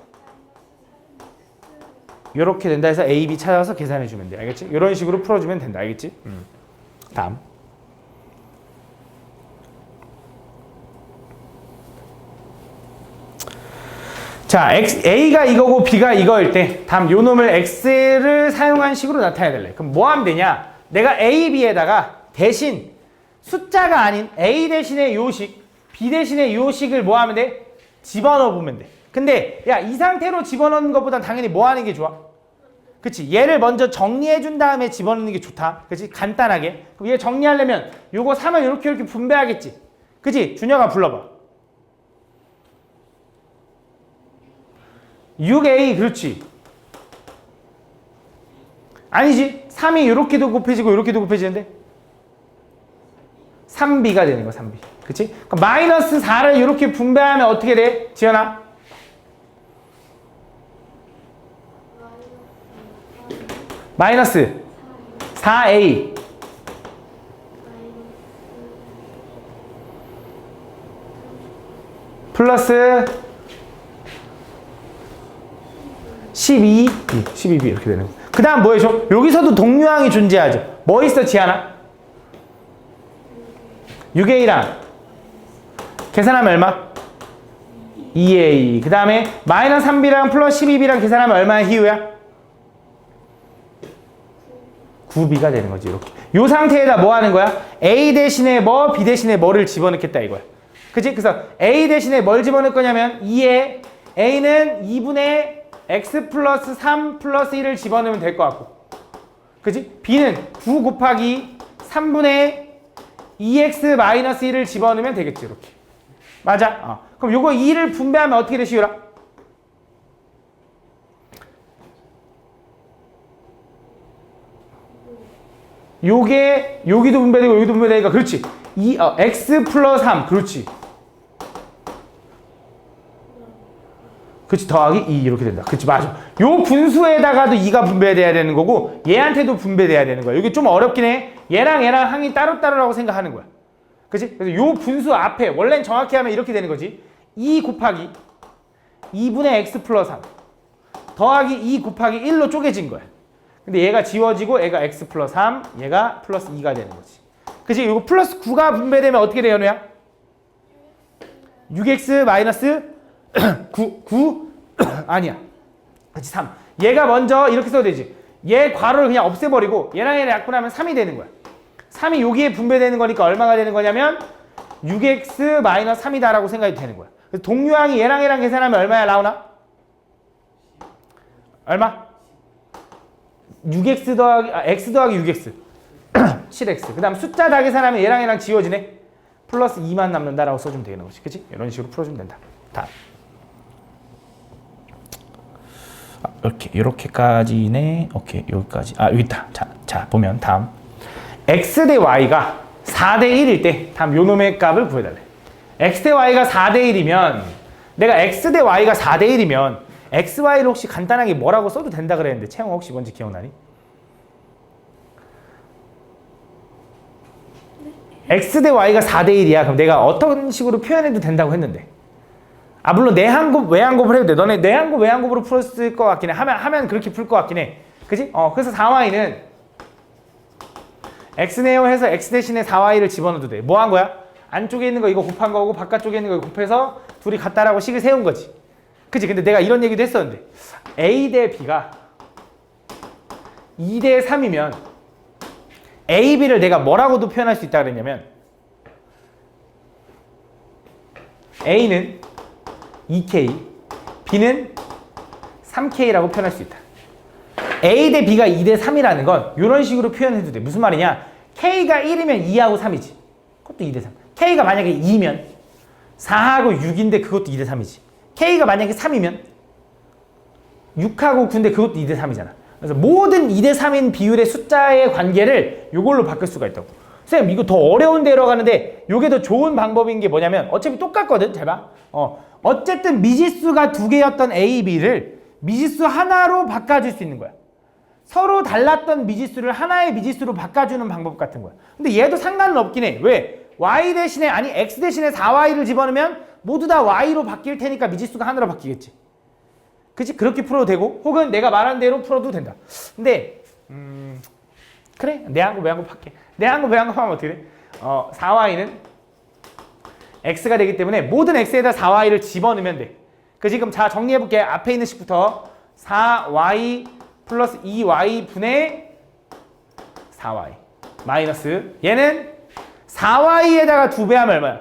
이렇게 된다 해서 A, B 찾아서 계산해주면 돼. 알겠지? 이런 식으로 풀어주면 된다. 알겠지? 다음. 자, A가 이거고 B가 이거일 때 다음 요 놈을 X를 사용한 식으로 나타내야 될래. 그럼 뭐 하면 되냐? 내가 A, B에다가 대신 숫자가 아닌 A 대신에 요식, B 대신에 요식을 뭐 하면 돼? 집어넣어 보면 돼. 근데 야, 이 상태로 집어넣는 것보단 당연히 뭐 하는 게 좋아? 그치? 얘를 먼저 정리해 준 다음에 집어넣는 게 좋다. 그치? 간단하게. 그럼 얘 정리하려면 요거 3을 이렇게 분배하겠지. 그치? 준혁아 불러봐. 6a 그렇지. 아니지. 3이 이렇게도 곱해지고 이렇게도 곱해지는데 3b가 되는 거야. 3b. 그치? 그럼 마이너스 4를 이렇게 분배하면 어떻게 돼? 지연아? 마이너스 4a 플러스 12b 이렇게 되는 거야. 그 다음 뭐예요? 여기서도 동류항이 존재하죠. 뭐 있어 지연아? 6a랑 계산하면 얼마? 2a. 그 다음에 마이너스 3b랑 플러스 12b랑 계산하면 얼마야 희우야? 9b가 되는 거지. 이렇게 요 상태에다 뭐 하는 거야? a 대신에 뭐 b 대신에 뭐를 집어넣겠다 이거야. 그치? 그래서 a 대신에 뭘 집어넣을 거냐면 2에 a는 2분의 x 플러스 3 플러스 1을 집어넣으면 될 것 같고, 그치? b는 9 곱하기 3분의 2x 마이너스 1을 집어넣으면 되겠지. 이렇게 맞아? 그럼 요거 2를 분배하면 어떻게 돼 시우라? 요게 여기도 분배되고 여기도 분배되니까 그렇지. x 플러스 3 그렇지. 그치, 더하기 2 이렇게 된다. 그치, 맞아. 요 분수에다가도 2가 분배돼야 되는 거고 얘한테도 분배돼야 되는 거야. 이게 좀 어렵긴 해. 얘랑 항이 따로따로라고 생각하는 거야. 그치? 그래서 요 분수 앞에 원래는 정확히 하면 이렇게 되는 거지. 2 곱하기 2분의 x 플러스 3 더하기 2 곱하기 1로 쪼개진 거야. 근데 얘가 지워지고 얘가 x 플러스 3 얘가 플러스 2가 되는 거지. 그치? 이거 플러스 9가 분배되면 어떻게 돼요, 연우야? 6x 마이너스 9 아니야. 그치, 3. 얘가 먼저 이렇게 써도 되지. 얘 괄호를 그냥 없애버리고 얘랑 얘를 약분하면 3이 되는 거야. 3이 여기에 분배되는 거니까 얼마가 되는 거냐면 6x 마이너스 3이다 라고 생각이 되는 거야. 그래서 동류항이 얘랑 계산하면 얼마야 나오나? 얼마? 6x 더하기 x 더하기 6x 7x. 그 다음 숫자 다 계산하면 얘랑 지워지네. 플러스 2만 남는다라고 써주면 되는 거지. 그치? 이런 식으로 풀어주면 된다. 다음. 이렇게까지네. 오케이, 여기까지. 여기 있다. 자, 보면 다음. x 대 y가 4대 1일 때 다음 요 놈의 값을 구해달래. x 대 y가 4대 1이면 내가 x 대 y가 4대 1이면 x, y를 혹시 간단하게 뭐라고 써도 된다 그랬는데 채영 혹시 뭔지 기억나니? x 대 y가 4대 1이야. 그럼 내가 어떤 식으로 표현해도 된다고 했는데. 물론 내한곱, 외한곱을 해도 돼. 너네 내한곱, 외한곱으로 풀었을 것 같긴 해. 하면 그렇게 풀 것 같긴 해. 그지? 그래서 4y는 x네요 해서 x 대신에 4y를 집어넣어도 돼. 뭐 한 거야? 안쪽에 있는 거 이거 곱한 거고 바깥쪽에 있는 거 이거 곱해서 둘이 같다라고 식을 세운 거지. 그치? 근데 내가 이런 얘기도 했었는데 a 대 b가 2 대 3이면 a, b를 내가 뭐라고도 표현할 수 있다 그랬냐면 a는 2k, b는 3k라고 표현할 수 있다. a 대 b가 2 대 3이라는 건 이런 식으로 표현해도 돼. 무슨 말이냐? k가 1이면 2하고 3이지. 그것도 2 대 3. k가 만약에 2면 4하고 6인데 그것도 2 대 3이지. k가 만약에 3이면 6하고 9인데 그것도 2 대 3이잖아. 그래서 모든 2 대 3인 비율의 숫자의 관계를 이걸로 바꿀 수가 있다고. 선생님 이거 더 어려운 데로 가는데 이게 더 좋은 방법인 게 뭐냐면 어차피 똑같거든. 잘 봐. 어쨌든 미지수가 두 개였던 a, b를 미지수 하나로 바꿔줄 수 있는 거야. 서로 달랐던 미지수를 하나의 미지수로 바꿔주는 방법 같은 거야. 근데 얘도 상관은 없긴 해. 왜? y 대신에 아니 x 대신에 4y를 집어넣으면 모두 다 y로 바뀔 테니까 미지수가 하나로 바뀌겠지. 그치? 그렇게 풀어도 되고 혹은 내가 말한 대로 풀어도 된다. 근데 그래? 내 한 거 왜 한 거 할게. 내 한 거 왜 한 거 하면 어떻게 돼? 4y는 x가 되기 때문에 모든 x에다 4y를 집어넣으면 돼. 그 지금 자 정리해볼게. 앞에 있는 식부터 4y 플러스 2y 분의 4y 마이너스 얘는 4y에다가 2배 하면 얼마야?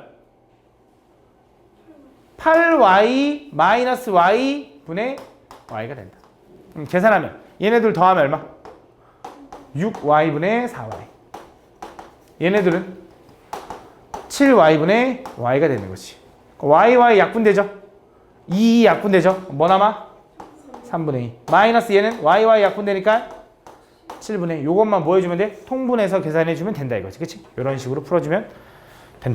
8y 마이너스 y 분의 y가 된다. 계산하면 얘네들 더하면 얼마? 6y 분의 4y. 얘네들은 7y 분의 y가 되는 거지. y 약분되죠? 2 약분되죠? 뭐 남아? 3분의 2. 마이너스 얘는 y 약분되니까 7분의 2. 요것만 뭐 해주면 돼? 통분해서 계산해주면 된다 이거지. 그치? 이런 식으로 풀어주면